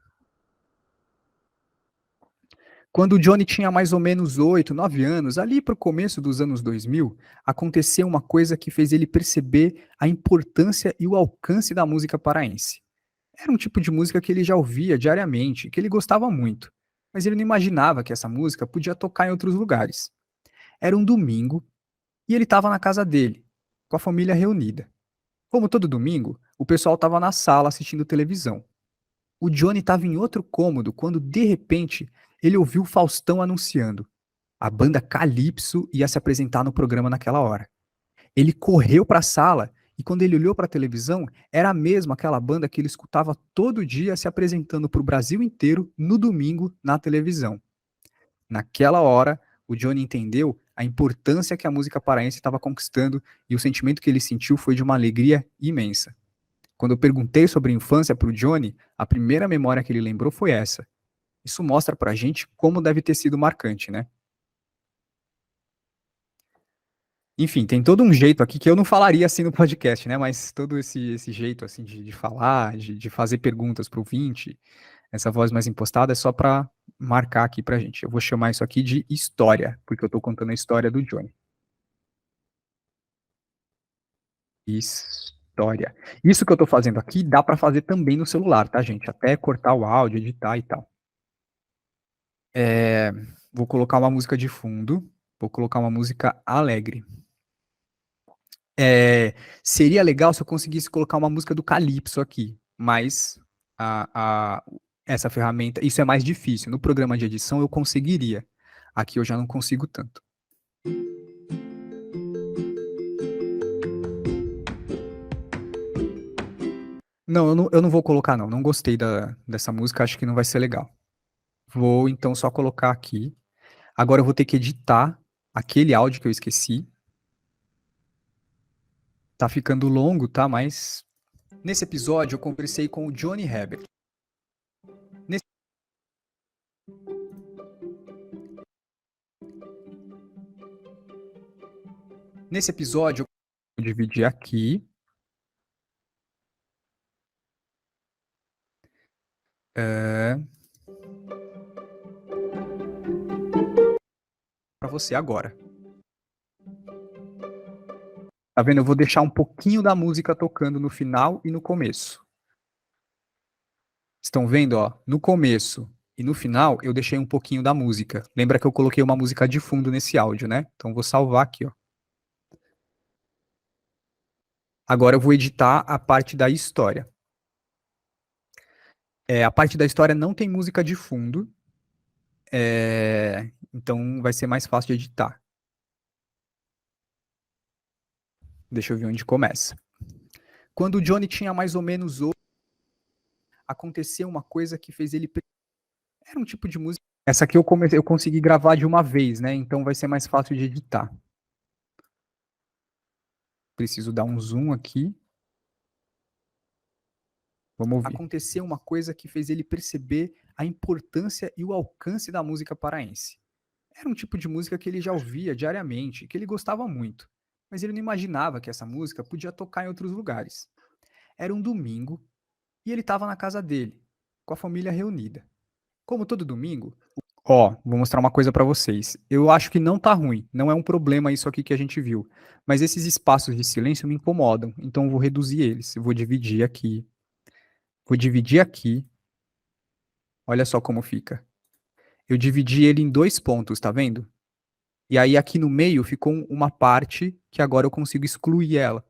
Quando o Johnny tinha mais ou menos 8, 9 anos, ali pro começo dos anos 2000, aconteceu uma coisa que fez ele perceber a importância e o alcance da música paraense. Era um tipo de música que ele já ouvia diariamente, que ele gostava muito, mas ele não imaginava que essa música podia tocar em outros lugares. Era um domingo e ele estava na casa dele, com a família reunida. Como todo domingo, o pessoal estava na sala assistindo televisão. O Johnny estava em outro cômodo quando, de repente, ele ouviu o Faustão anunciando. A banda Calypso ia se apresentar no programa naquela hora. Ele correu para a sala e quando ele olhou para a televisão, era mesmo aquela banda que ele escutava todo dia se apresentando para o Brasil inteiro no domingo na televisão. Naquela hora, o Johnny entendeu a importância que a música paraense estava conquistando e o sentimento que ele sentiu foi de uma alegria imensa. Quando eu perguntei sobre a infância para o Johnny, a primeira memória que ele lembrou foi essa. Isso mostra pra gente como deve ter sido marcante, né? Enfim, tem todo um jeito aqui que eu não falaria assim no podcast, né? Mas todo esse jeito assim de falar, de fazer perguntas pro ouvinte, essa voz mais impostada é só pra marcar aqui pra gente. Eu vou chamar isso aqui de história, porque eu tô contando a história do Johnny. História. Isso que eu tô fazendo aqui dá pra fazer também no celular, tá, gente? Até cortar o áudio, editar e tal. Vou colocar uma música de fundo. Vou colocar uma música alegre. Seria legal se eu conseguisse colocar uma música do Calypso aqui, mas essa ferramenta, isso é mais difícil. No programa de edição eu conseguiria. Aqui eu já não consigo tanto. Não, eu não vou colocar não. Não gostei dessa música, acho que não vai ser legal. Vou então só colocar aqui. Agora eu vou ter que editar aquele áudio que eu esqueci. Tá ficando longo, tá? Mas nesse episódio eu conversei com o Johnny Herbert. Nesse episódio eu vou dividir aqui. Para você agora. Tá vendo? Eu vou deixar um pouquinho da música tocando no final e no começo. Estão vendo, ó? No começo e no final eu deixei um pouquinho da música. Lembra que eu coloquei uma música de fundo nesse áudio, né? Então vou salvar aqui, ó. Agora eu vou editar a parte da história. A parte da história não tem música de fundo. Então vai ser mais fácil de editar. Deixa eu ver onde começa. Quando o Johnny tinha mais ou menos 8, aconteceu uma coisa que fez ele... Era um tipo de música... Essa aqui eu consegui gravar de uma vez, né? Então vai ser mais fácil de editar. Preciso dar um zoom aqui. Vamos ouvir. Aconteceu uma coisa que fez ele perceber a importância e o alcance da música paraense. Era um tipo de música que ele já ouvia diariamente, que ele gostava muito, mas ele não imaginava que essa música podia tocar em outros lugares. Era um domingo e ele estava na casa dele, com a família reunida. Como todo domingo... vou mostrar uma coisa para vocês. Eu acho que não tá ruim, não é um problema isso aqui que a gente viu, mas esses espaços de silêncio me incomodam, então eu vou reduzir eles. Eu vou dividir aqui. Vou dividir aqui. Olha só como fica. Eu dividi ele em 2 pontos, tá vendo? E aí aqui no meio ficou uma parte que agora eu consigo excluir ela.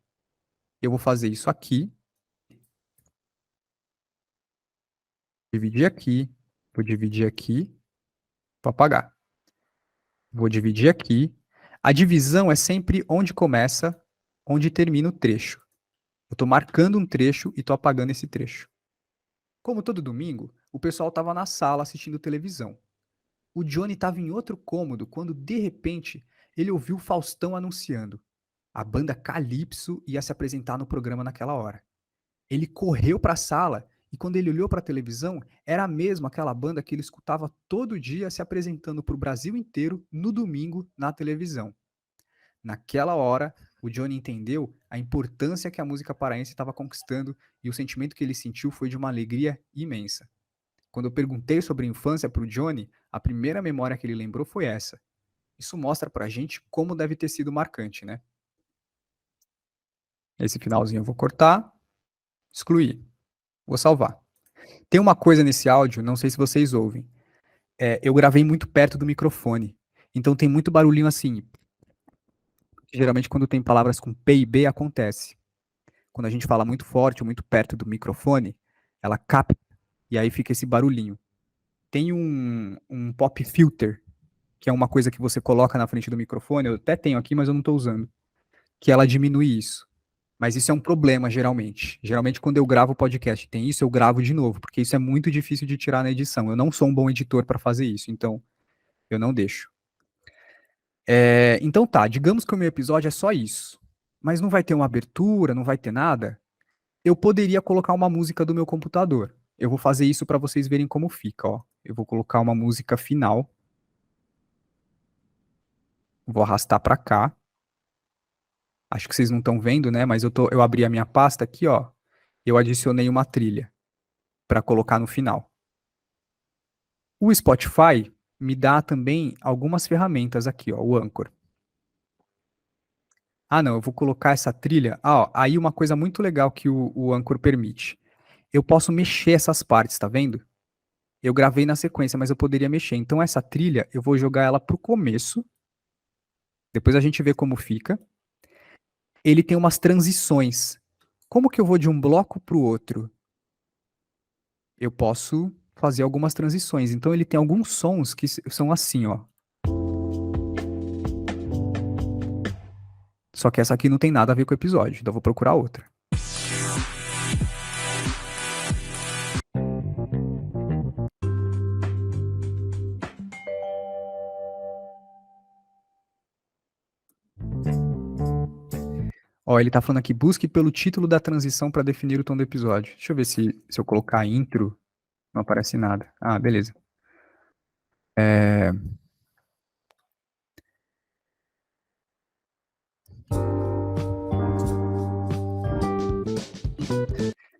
Eu vou fazer isso aqui. Dividir aqui. Vou dividir aqui. Vou apagar. Vou dividir aqui. A divisão é sempre onde começa, onde termina o trecho. Eu estou marcando um trecho e estou apagando esse trecho. Como todo domingo, o pessoal estava na sala assistindo televisão. O Johnny estava em outro cômodo quando, de repente, ele ouviu o Faustão anunciando. A banda Calypso ia se apresentar no programa naquela hora. Ele correu para a sala e quando ele olhou para a televisão, era mesmo aquela banda que ele escutava todo dia se apresentando para o Brasil inteiro no domingo na televisão. Naquela hora, o Johnny entendeu a importância que a música paraense estava conquistando e o sentimento que ele sentiu foi de uma alegria imensa. Quando eu perguntei sobre a infância para o Johnny, a primeira memória que ele lembrou foi essa. Isso mostra pra gente como deve ter sido marcante, né? Esse finalzinho eu vou cortar, excluir, vou salvar. Tem uma coisa nesse áudio, não sei se vocês ouvem. Eu gravei muito perto do microfone, então tem muito barulhinho assim. Geralmente quando tem palavras com P e B acontece. Quando a gente fala muito forte ou muito perto do microfone, ela capta e aí fica esse barulhinho. Tem um pop filter, que é uma coisa que você coloca na frente do microfone, eu até tenho aqui, mas eu não estou usando, que ela diminui isso. Mas isso é um problema, geralmente. Geralmente, quando eu gravo o podcast tem isso, eu gravo de novo, porque isso é muito difícil de tirar na edição. Eu não sou um bom editor para fazer isso, então eu não deixo. Então tá, digamos que o meu episódio é só isso, mas não vai ter uma abertura, não vai ter nada. Eu poderia colocar uma música do meu computador. Eu vou fazer isso para vocês verem como fica, ó. Eu vou colocar uma música final. Vou arrastar para cá. Acho que vocês não estão vendo, né? Mas eu abri a minha pasta aqui, ó. Eu adicionei uma trilha para colocar no final. O Spotify me dá também algumas ferramentas aqui, ó, o Anchor. Ah, não, eu vou colocar essa trilha. Ah, ó, aí uma coisa muito legal que o Anchor permite. Eu posso mexer essas partes, tá vendo? Eu gravei na sequência, mas eu poderia mexer. Então essa trilha, eu vou jogar ela pro começo. Depois a gente vê como fica. Ele tem umas transições. Como que eu vou de um bloco pro outro? Eu posso fazer algumas transições. Então ele tem alguns sons que são assim, ó. Só que essa aqui não tem nada a ver com o episódio, então eu vou procurar outra. Ó, ele tá falando aqui, busque pelo título da transição para definir o tom do episódio. Deixa eu ver se eu colocar intro, não aparece nada. Ah, beleza.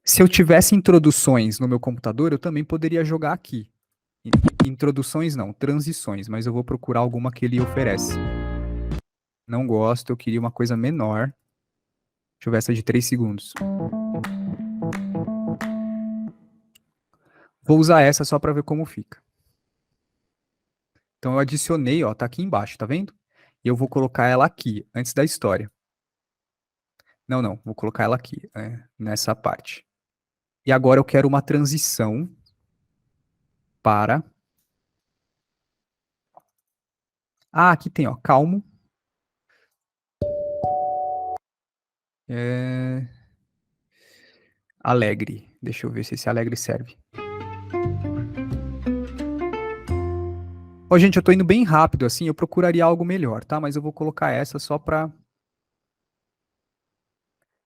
Se eu tivesse introduções no meu computador, eu também poderia jogar aqui. Introduções não, transições, mas eu vou procurar alguma que ele oferece. Não gosto, eu queria uma coisa menor. Deixa eu ver essa de 3 segundos. Vou usar essa só para ver como fica. Então eu adicionei, ó, tá aqui embaixo, tá vendo? E eu vou colocar ela aqui, antes da história. Não, vou colocar ela aqui, nessa parte. E agora eu quero uma transição para... Ah, aqui tem, ó, calmo. Alegre. Deixa eu ver se esse alegre serve. Ó, gente, eu tô indo bem rápido, assim, eu procuraria algo melhor, tá? Mas eu vou colocar essa só pra...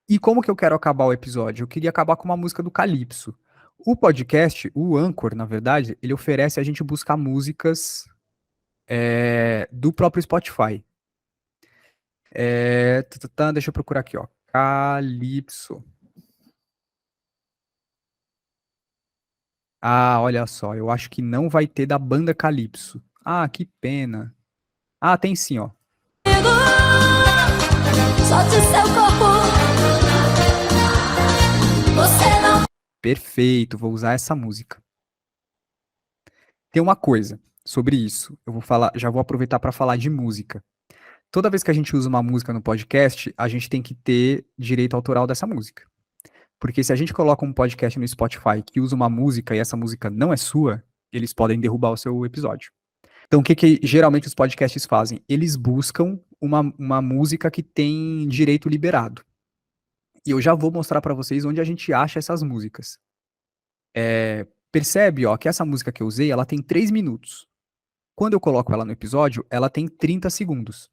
E como que eu quero acabar o episódio? Eu queria acabar com uma música do Calypso. O podcast, o Anchor, na verdade, ele oferece a gente buscar músicas do próprio Spotify. Deixa eu procurar aqui, ó. Calypso. Ah, olha só, eu acho que não vai ter da banda Calypso. Ah, que pena. Ah, tem sim, ó. Solte seu corpo. Você não... Perfeito, vou usar essa música. Tem uma coisa sobre isso. Eu vou falar, já vou aproveitar para falar de música. Toda vez que a gente usa uma música no podcast, a gente tem que ter direito autoral dessa música. Porque se a gente coloca um podcast no Spotify que usa uma música e essa música não é sua, eles podem derrubar o seu episódio. Então, o que geralmente os podcasts fazem? Eles buscam uma música que tem direito liberado. E eu já vou mostrar para vocês onde a gente acha essas músicas. Percebe, ó, que essa música que eu usei, ela tem 3 minutos. Quando eu coloco ela no episódio, ela tem 30 segundos.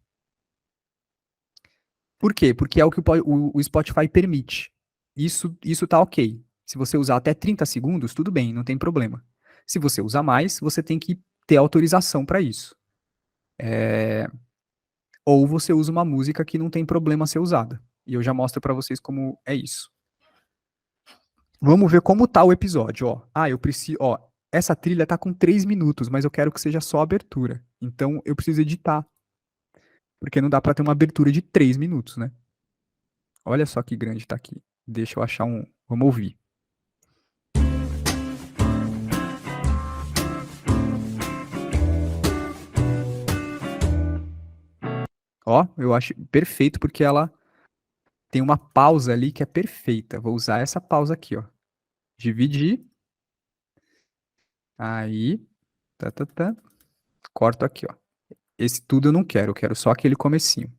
Por quê? Porque é o que o Spotify permite. Isso tá ok. Se você usar até 30 segundos, tudo bem, não tem problema. Se você usar mais, você tem que ter autorização para isso. Ou você usa uma música que não tem problema ser usada. E eu já mostro para vocês como é isso. Vamos ver como tá o episódio, ó. Eu preciso, ó, essa trilha tá com 3 minutos, mas eu quero que seja só abertura. Então eu preciso editar. Porque não dá para ter uma abertura de 3 minutos, né? Olha só que grande tá aqui. Deixa eu achar um, vamos ouvir. Ó, eu acho perfeito porque ela tem uma pausa ali que é perfeita. Vou usar essa pausa aqui, ó. Dividir. Aí. Tá. Corto aqui, ó. Esse tudo eu não quero, eu quero só aquele comecinho.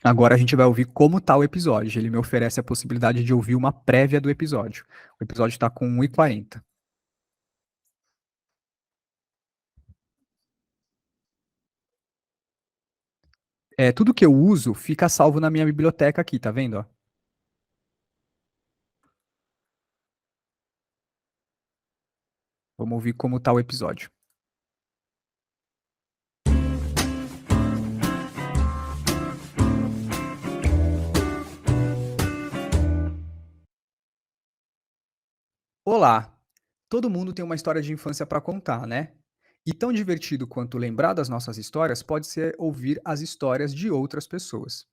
Agora a gente vai ouvir como tá o episódio. Ele me oferece a possibilidade de ouvir uma prévia do episódio. O episódio tá com 1h40. Tudo que eu uso fica salvo na minha biblioteca aqui, tá vendo, ó? Vamos ouvir como tá o episódio. Olá! Todo mundo tem uma história de infância para contar, né? E tão divertido quanto lembrar das nossas histórias pode ser ouvir as histórias de outras pessoas.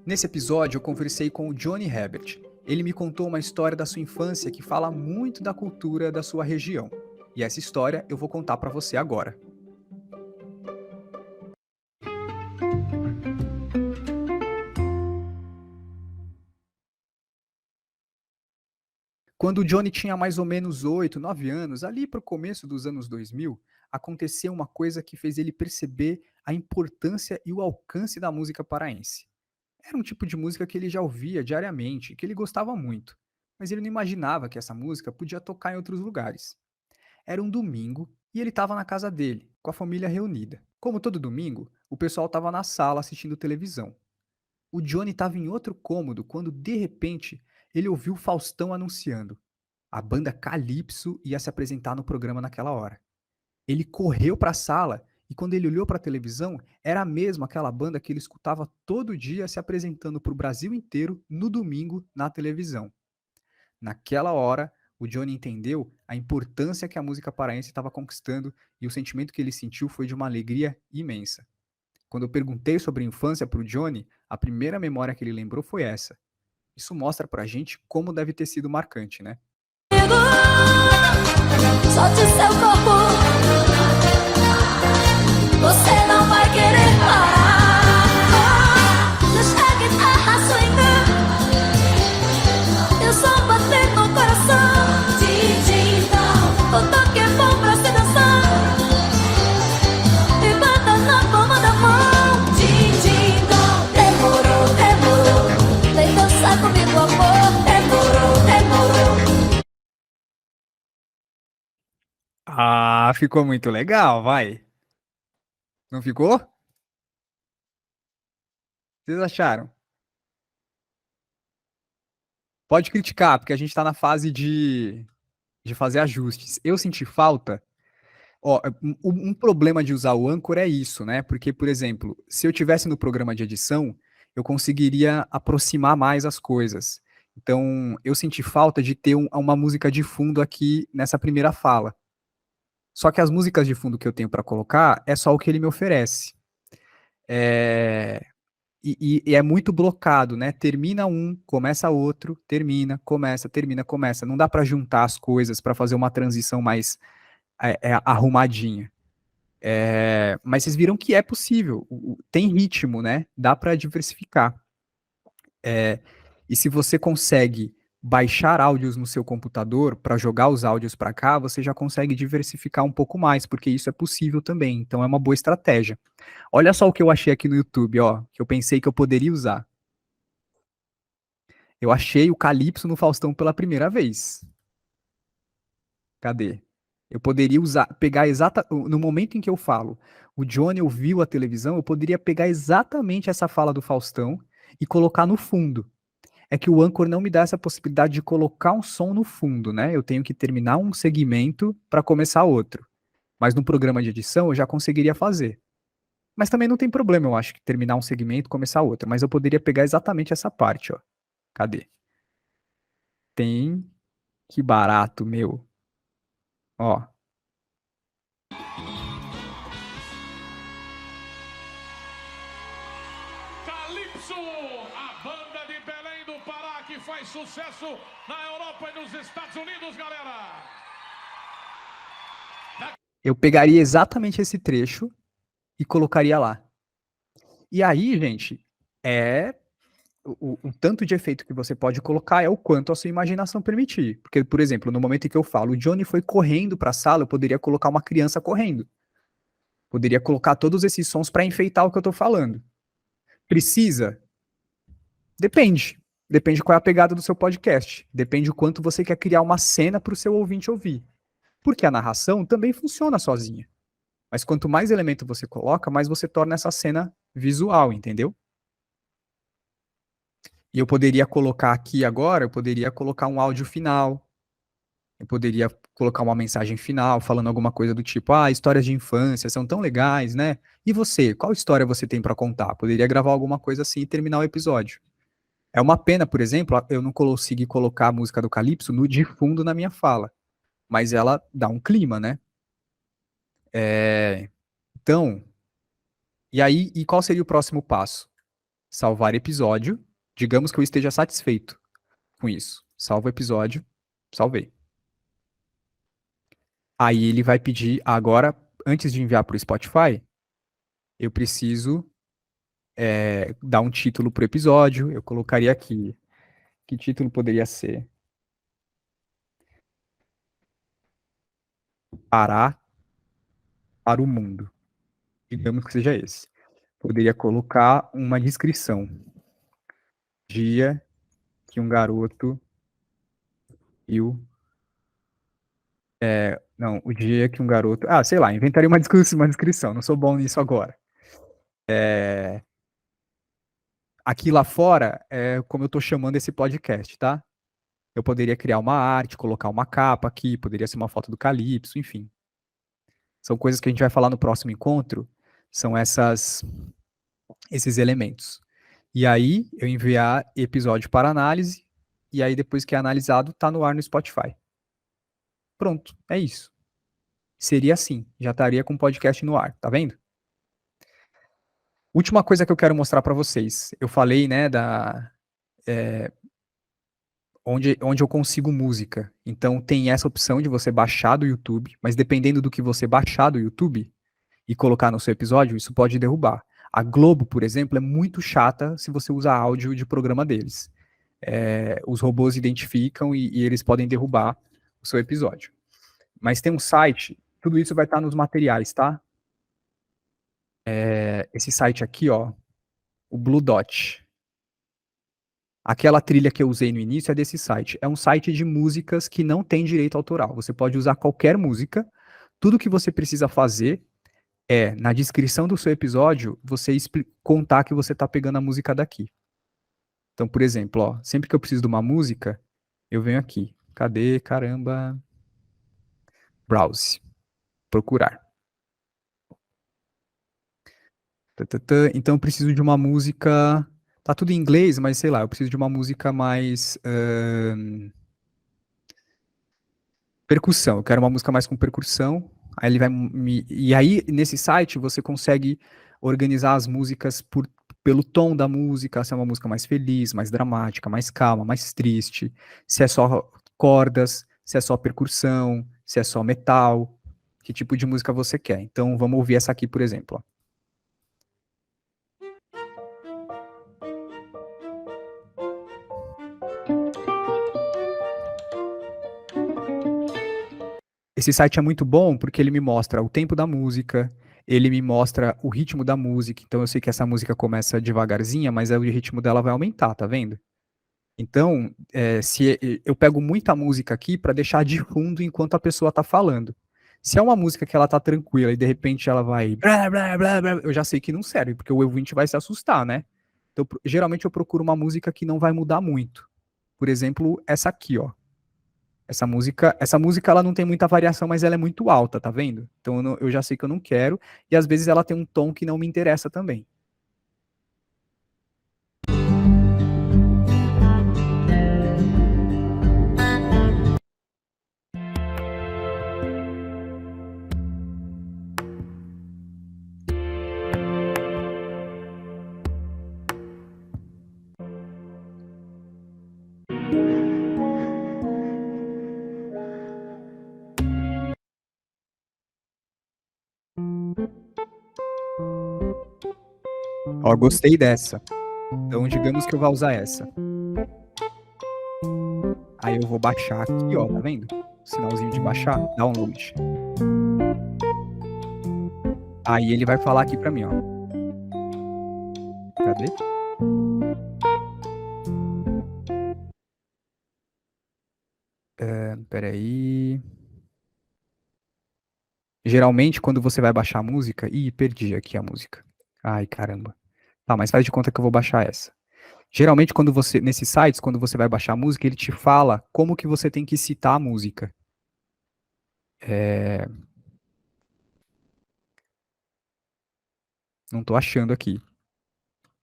Nesse episódio, eu conversei com o Johnny Herbert. Ele me contou uma história da sua infância que fala muito da cultura da sua região. E essa história eu vou contar para você agora. Quando o Johnny tinha mais ou menos 8, 9 anos, ali para o começo dos anos 2000, aconteceu uma coisa que fez ele perceber a importância e o alcance da música paraense. Era um tipo de música que ele já ouvia diariamente, que ele gostava muito, mas ele não imaginava que essa música podia tocar em outros lugares. Era um domingo e ele estava na casa dele, com a família reunida. Como todo domingo, o pessoal estava na sala assistindo televisão. O Johnny estava em outro cômodo quando, de repente, ele ouviu o Faustão anunciando. A banda Calypso ia se apresentar no programa naquela hora. Ele correu para a sala e quando ele olhou para a televisão, era mesmo aquela banda que ele escutava todo dia se apresentando para o Brasil inteiro no domingo na televisão. Naquela hora, o Johnny entendeu a importância que a música paraense estava conquistando e o sentimento que ele sentiu foi de uma alegria imensa. Quando eu perguntei sobre a infância para o Johnny, a primeira memória que ele lembrou foi essa. Isso mostra pra gente como deve ter sido marcante, né? Solte seu corpo, você não vai querer parar. Deixa a guitarra swingar e o som bater no coração. O toque é bom pra se dançar e bata na palma da mão. Demorou, vem dançar comigo, amor. Demorou. Ficou muito legal, vai. Não ficou? Vocês acharam? Pode criticar, porque a gente tá na fase de fazer ajustes. Eu senti falta. Ó, um problema de usar o Anchor é isso, né? Porque, por exemplo, se eu tivesse no programa de edição, eu conseguiria aproximar mais as coisas. Então, eu senti falta de ter uma música de fundo aqui nessa primeira fala. Só que as músicas de fundo que eu tenho para colocar é só o que ele me oferece. E é muito blocado, né? Termina um, começa outro, termina, começa, termina, começa. Não dá para juntar as coisas para fazer uma transição mais arrumadinha. Mas vocês viram que é possível. Tem ritmo, né? Dá para diversificar. E se você consegue baixar áudios no seu computador para jogar os áudios para cá, você já consegue diversificar um pouco mais, porque isso é possível também. Então é uma boa estratégia. Olha só o que eu achei aqui no YouTube, ó, que eu pensei que eu poderia usar. Eu achei o Calypso no Faustão pela primeira vez. Cadê? Eu poderia pegar no momento em que eu falo, o Johnny ouviu a televisão, eu poderia pegar exatamente essa fala do Faustão e colocar no fundo. É que o Anchor não me dá essa possibilidade de colocar um som no fundo, né? Eu tenho que terminar um segmento para começar outro. Mas no programa de edição eu já conseguiria fazer. Mas também não tem problema, eu acho, que terminar um segmento e começar outro. Mas eu poderia pegar exatamente essa parte, ó. Cadê? Tem. Que barato, meu. Ó. Calypso, a banda de Belém do Pará que faz sucesso na Europa e nos Estados Unidos, galera. Eu pegaria exatamente esse trecho e colocaria lá. E aí, gente, o tanto de efeito que você pode colocar é o quanto a sua imaginação permitir. Porque, por exemplo, no momento em que eu falo, o Johnny foi correndo para a sala, eu poderia colocar uma criança correndo. Poderia colocar todos esses sons para enfeitar o que eu estou falando. Precisa? Depende. Depende qual é a pegada do seu podcast. Depende o quanto você quer criar uma cena para o seu ouvinte ouvir. Porque a narração também funciona sozinha. Mas quanto mais elemento você coloca, mais você torna essa cena visual, entendeu? E eu poderia colocar aqui agora, eu poderia colocar um áudio final. Eu poderia colocar uma mensagem final, falando alguma coisa do tipo, histórias de infância são tão legais, né? E você, qual história você tem para contar? Poderia gravar alguma coisa assim e terminar o episódio. É uma pena, por exemplo, eu não consegui colocar a música do Calypso de fundo na minha fala. Mas ela dá um clima, né? Então, e qual seria o próximo passo? Salvar episódio. Digamos que eu esteja satisfeito com isso. Salvo o episódio. Salvei. Aí ele vai pedir, agora, antes de enviar para o Spotify, eu preciso dar um título para o episódio. Eu colocaria aqui. Que título poderia ser? Pará para o mundo. Digamos que seja esse. Poderia colocar uma descrição. Dia que um garoto viu. O dia que um garoto. Sei lá, inventaria uma descrição. Não sou bom nisso agora. Aqui lá fora é como eu estou chamando esse podcast, tá? Eu poderia criar uma arte, colocar uma capa aqui, poderia ser uma foto do Calypso, enfim. São coisas que a gente vai falar no próximo encontro. São esses elementos. E aí, eu enviar episódio para análise, e aí depois que é analisado, tá no ar no Spotify. Pronto, é isso. Seria assim, já estaria com o podcast no ar, tá vendo? Última coisa que eu quero mostrar para vocês. Eu falei, né, onde eu consigo música. Então tem essa opção de você baixar do YouTube, mas dependendo do que você baixar do YouTube e colocar no seu episódio, isso pode derrubar. A Globo, por exemplo, é muito chata se você usar áudio de programa deles. Os robôs identificam e eles podem derrubar o seu episódio. Mas tem um site, tudo isso vai estar nos materiais, tá? Esse site aqui, ó, o Blue Dot. Aquela trilha que eu usei no início é desse site. É um site de músicas que não tem direito autoral. Você pode usar qualquer música. Tudo que você precisa fazer na descrição do seu episódio, você contar que você está pegando a música daqui. Então, por exemplo, ó, sempre que eu preciso de uma música, eu venho aqui. Cadê? Caramba. Browse. Procurar. Então, eu preciso de uma música... Tá tudo em inglês, mas sei lá, eu preciso de uma música mais... percussão. Eu quero uma música mais com percussão. Aí ele vai E aí, nesse site, você consegue organizar as músicas pelo tom da música, se é uma música mais feliz, mais dramática, mais calma, mais triste, se é só cordas, se é só percussão, se é só metal, que tipo de música você quer. Então, vamos ouvir essa aqui, por exemplo, ó. Esse site é muito bom porque ele me mostra o tempo da música, ele me mostra o ritmo da música, então eu sei que essa música começa devagarzinha, mas o ritmo dela vai aumentar, tá vendo? Então, se eu pego muita música aqui para deixar de fundo enquanto a pessoa tá falando. Se é uma música que ela tá tranquila e de repente ela vai blá, blá, blá, blá, eu já sei que não serve, porque o ouvinte vai se assustar, né? Então, geralmente eu procuro uma música que não vai mudar muito. Por exemplo, essa aqui, ó. Essa música ela não tem muita variação, mas ela é muito alta, tá vendo? Então eu já sei que eu não quero, e às vezes ela tem um tom que não me interessa também. Ó, gostei dessa. Então, digamos que eu vou usar essa. Aí eu vou baixar aqui, ó, tá vendo? Sinalzinho de baixar, download. Aí ele vai falar aqui pra mim, ó. Cadê? Peraí. Geralmente, quando você vai baixar a música... Ih, perdi aqui a música. Ai, caramba. Tá, mas faz de conta que eu vou baixar essa. Geralmente, quando você, nesses sites, quando você vai baixar a música, ele te fala como que você tem que citar a música. Não tô achando aqui.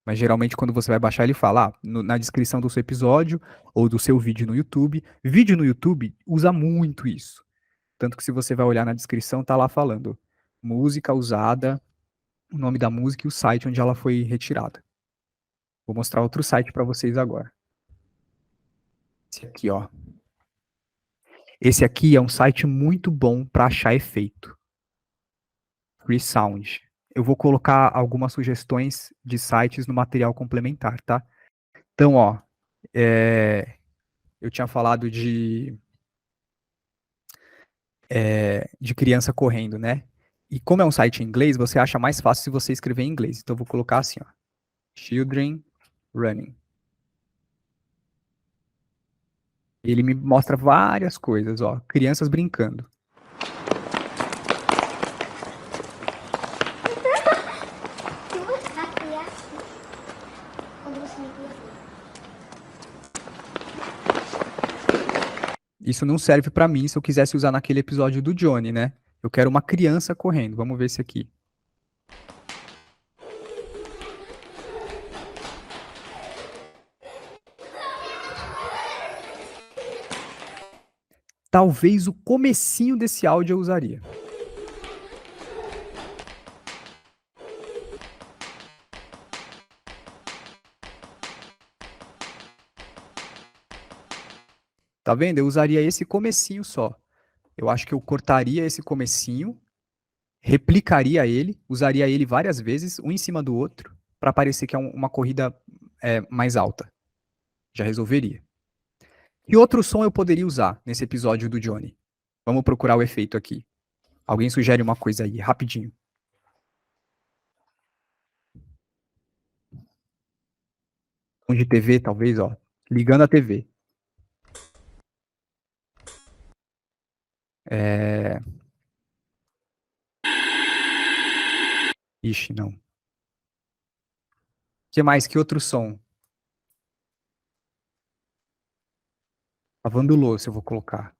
Mas geralmente, quando você vai baixar, ele fala, na descrição do seu episódio ou do seu vídeo no YouTube. Vídeo no YouTube usa muito isso. Tanto que se você vai olhar na descrição, tá lá falando música usada, o nome da música e o site onde ela foi retirada. Vou mostrar outro site para vocês agora. Esse aqui, ó. Esse aqui é um site muito bom para achar efeito. Freesound. Eu vou colocar algumas sugestões de sites no material complementar, tá? Então, ó, eu tinha falado de criança correndo, né? E como é um site em inglês, você acha mais fácil se você escrever em inglês. Então, eu vou colocar assim, ó. Children running. Ele me mostra várias coisas, ó. Crianças brincando. Isso não serve pra mim se eu quisesse usar naquele episódio do Johnny, né? Eu quero uma criança correndo. Vamos ver esse aqui. Talvez o comecinho desse áudio eu usaria. Tá vendo? Eu usaria esse comecinho só. Eu acho que eu cortaria esse comecinho, replicaria ele, usaria ele várias vezes, um em cima do outro, para parecer que é uma corrida mais alta. Já resolveria. Que outro som eu poderia usar nesse episódio do Johnny? Vamos procurar o efeito aqui. Alguém sugere uma coisa aí, rapidinho. Som de TV, talvez, ó. Ligando a TV. Ixi, não. Que mais? Que outro som? Lavando louça, eu vou colocar.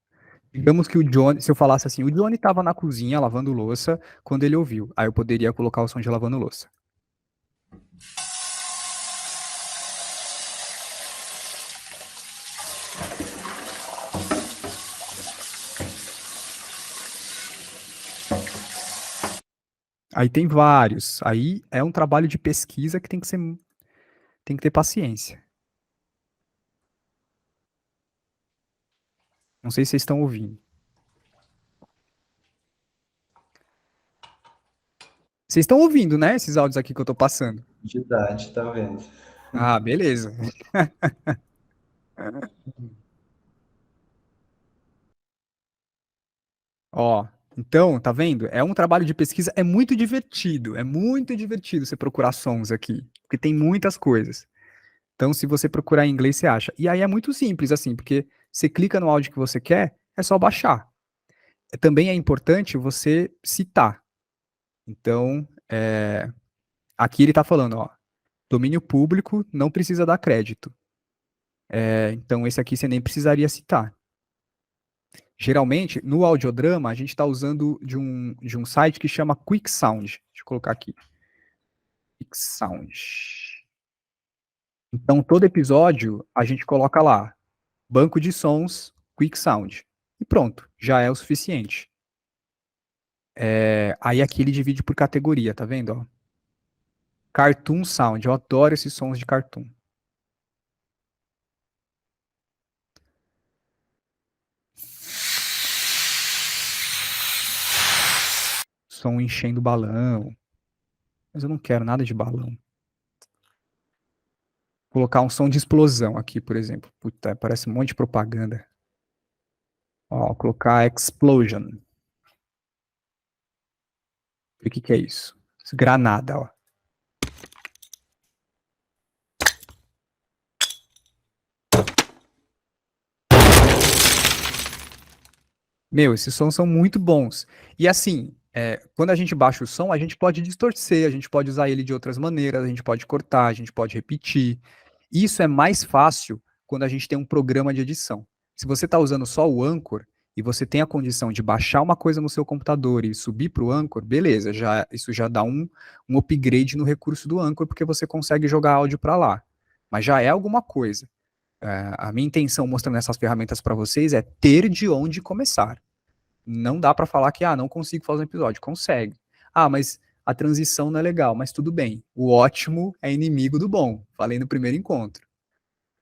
Digamos que o Johnny, se eu falasse assim, o Johnny estava na cozinha lavando louça quando ele ouviu. Aí eu poderia colocar o som de lavando louça. Aí tem vários. Aí é um trabalho de pesquisa que tem que ter paciência. Não sei se vocês estão ouvindo. Vocês estão ouvindo, né? Esses áudios aqui que eu tô passando. Verdade, tá vendo? Ah, beleza. Ó, então, tá vendo? É um trabalho de pesquisa, é muito divertido você procurar sons aqui, porque tem muitas coisas. Então, se você procurar em inglês, você acha. E aí é muito simples, assim, porque você clica no áudio que você quer, é só baixar. também é importante você citar. Então, aqui ele está falando, ó, domínio público não precisa dar crédito. Então, esse aqui você nem precisaria citar. Geralmente, no audiodrama, a gente está usando de um site que chama Quick Sound. Deixa eu colocar aqui. Quick Sound. Então, todo episódio, a gente coloca lá, banco de sons, Quick Sound. E pronto, já é o suficiente. Aí aqui ele divide por categoria, tá vendo? Ó? Cartoon Sound, eu adoro esses sons de cartoon. Som enchendo balão. Mas eu não quero nada de balão. Vou colocar um som de explosão aqui, por exemplo. Puta, parece um monte de propaganda. Ó, vou colocar Explosion. O que é isso? Granada, ó. Meu, esses sons são muito bons. E assim, quando a gente baixa o som, a gente pode distorcer, a gente pode usar ele de outras maneiras, a gente pode cortar, a gente pode repetir. Isso é mais fácil quando a gente tem um programa de edição. Se você está usando só o Anchor e você tem a condição de baixar uma coisa no seu computador e subir para o Anchor, beleza, isso já dá um upgrade no recurso do Anchor, porque você consegue jogar áudio para lá. Mas já é alguma coisa. A minha intenção mostrando essas ferramentas para vocês é ter de onde começar. Não dá para falar que não consigo fazer um episódio. Consegue. Mas a transição não é legal, mas tudo bem. O ótimo é inimigo do bom. Falei no primeiro encontro.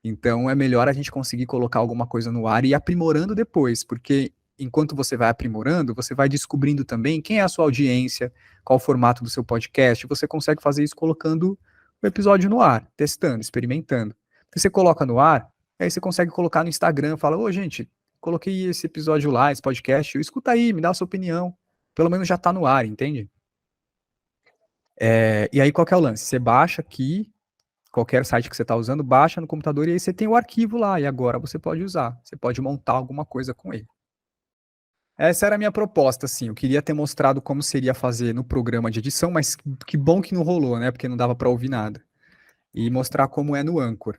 Então é melhor a gente conseguir colocar alguma coisa no ar e ir aprimorando depois, porque enquanto você vai aprimorando, você vai descobrindo também quem é a sua audiência, qual o formato do seu podcast. Você consegue fazer isso colocando o episódio no ar, testando, experimentando. Você coloca no ar, aí você consegue colocar no Instagram, fala, gente, coloquei esse episódio lá, esse podcast, escuta aí, me dá a sua opinião. Pelo menos já tá no ar, entende? E aí qual que é o lance? Você baixa aqui, qualquer site que você está usando, baixa no computador e aí você tem o arquivo lá, e agora você pode usar. Você pode montar alguma coisa com ele. Essa era a minha proposta, assim. Eu queria ter mostrado como seria fazer no programa de edição, mas que bom que não rolou, né? Porque não dava para ouvir nada. E mostrar como é no Anchor.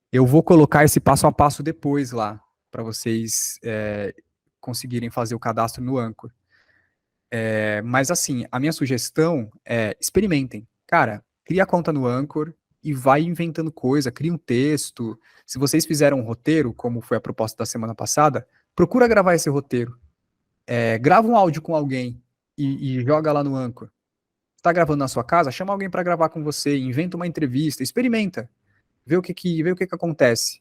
Eu vou colocar esse passo a passo depois lá, para vocês conseguirem fazer o cadastro no Anchor. Mas assim, a minha sugestão é experimentem. Cara, cria a conta no Anchor e vai inventando coisa, cria um texto. Se vocês fizeram um roteiro, como foi a proposta da semana passada, procura gravar esse roteiro. Grava um áudio com alguém e joga lá no Anchor. Está gravando na sua casa? Chama alguém para gravar com você, inventa uma entrevista, experimenta. Vê o que acontece.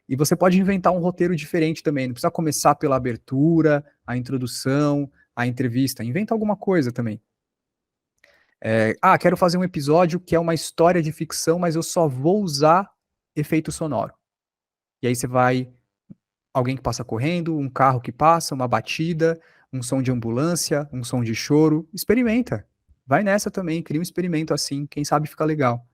E você pode inventar um roteiro diferente também. Não precisa começar pela abertura, a introdução, a entrevista. Inventa alguma coisa também. Quero fazer um episódio que é uma história de ficção, mas eu só vou usar efeito sonoro. E aí você vai... Alguém que passa correndo, um carro que passa, uma batida, um som de ambulância, um som de choro. Experimenta. Vai nessa também, cria um experimento assim. Quem sabe fica legal.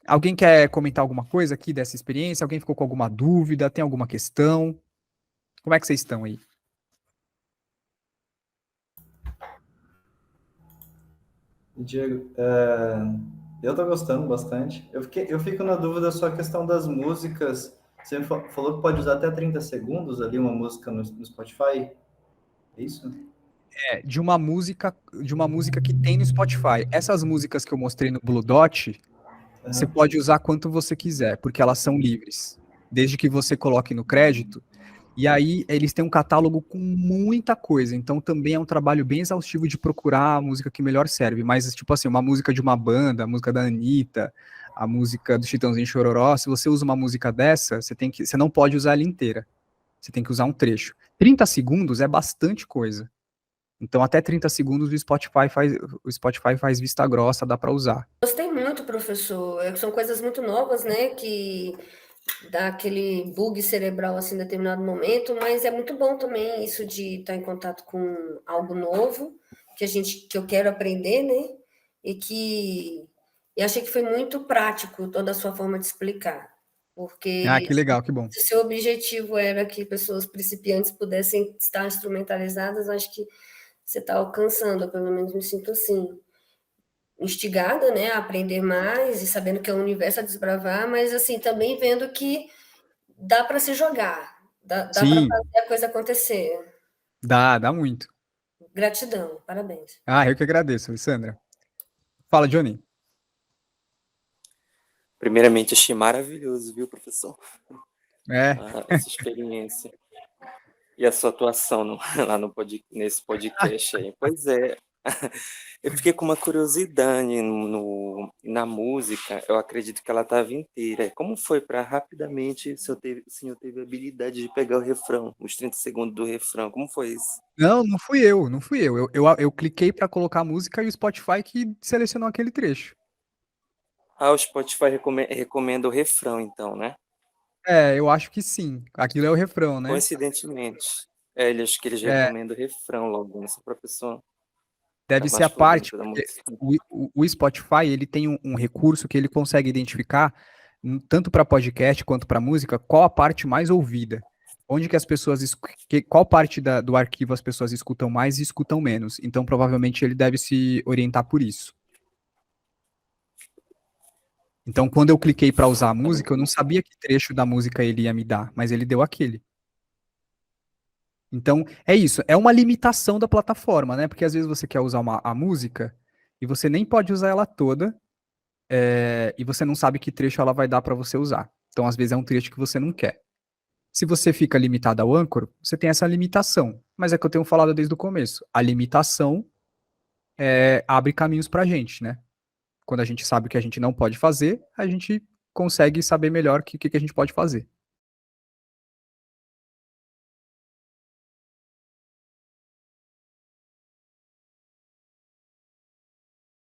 Alguém quer comentar alguma coisa aqui dessa experiência? Alguém ficou com alguma dúvida? Tem alguma questão? Como é que vocês estão aí? Diego, eu tô gostando bastante. Eu fico na dúvida só a questão das músicas. Você falou que pode usar até 30 segundos ali uma música no Spotify? É isso? De uma música que tem no Spotify. Essas músicas que eu mostrei no Blue Dot, você pode usar quanto você quiser, porque elas são livres. Desde que você coloque no crédito. E aí, eles têm um catálogo com muita coisa. Então, também é um trabalho bem exaustivo de procurar a música que melhor serve. Mas, tipo assim, uma música de uma banda, a música da Anitta, a música do Chitãozinho Chororó, se você usa uma música dessa, você não pode usar ela inteira. Você tem que usar um trecho. 30 segundos é bastante coisa. Então, até 30 segundos o Spotify faz vista grossa, dá para usar. Gostei muito, professor. São coisas muito novas, né, que dá aquele bug cerebral assim em determinado momento, mas é muito bom também isso de estar em contato com algo novo, que eu quero aprender, né, e achei que foi muito prático toda a sua forma de explicar. Porque Ah, que legal, que bom. se o seu objetivo era que pessoas principiantes pudessem estar instrumentalizadas, acho que você está alcançando, eu pelo menos me sinto assim, instigada, né, a aprender mais e sabendo que é um universo a desbravar, mas assim, também vendo que dá para se jogar, dá para Sim, fazer a coisa acontecer. dá muito. Gratidão, parabéns. Ah, eu que agradeço, Alessandra. Fala, Johnny. Primeiramente, achei maravilhoso, viu, professor? É, Essa experiência. E a sua atuação lá nesse podcast aí. Pois é, eu fiquei com uma curiosidade na música, eu acredito que ela estava inteira. Como foi para rapidamente o senhor teve a habilidade de pegar o refrão, os 30 segundos do refrão? Como foi isso? não fui eu, não fui eu. Eu cliquei pra colocar a música e o Spotify que selecionou aquele trecho. Ah, o Spotify recomenda o refrão, então, né? É, eu acho que sim. Aquilo é o refrão, né? Coincidentemente. Acho que eles É, recomendam o refrão logo, nessa pra pessoa tá deve ser mais a por parte, dentro da porque música. o Spotify, ele tem um recurso que ele consegue identificar, tanto para podcast quanto para música, qual a parte mais ouvida. Onde que as pessoas, qual parte do arquivo as pessoas escutam mais e escutam menos. Então, provavelmente, ele deve se orientar por isso. Então, quando eu cliquei para usar a música, eu não sabia que trecho da música ele ia me dar, mas ele deu aquele. Então, é isso. É uma limitação da plataforma, né? Porque às vezes você quer usar a música e você nem pode usar ela toda, e você não sabe que trecho ela vai dar para você usar. Então, às vezes é um trecho que você não quer. Se você fica limitado ao Anchor, você tem essa limitação. Mas é que eu tenho falado desde o começo. A limitação abre caminhos pra gente, né? Quando a gente sabe o que a gente não pode fazer, a gente consegue saber melhor o que a gente pode fazer.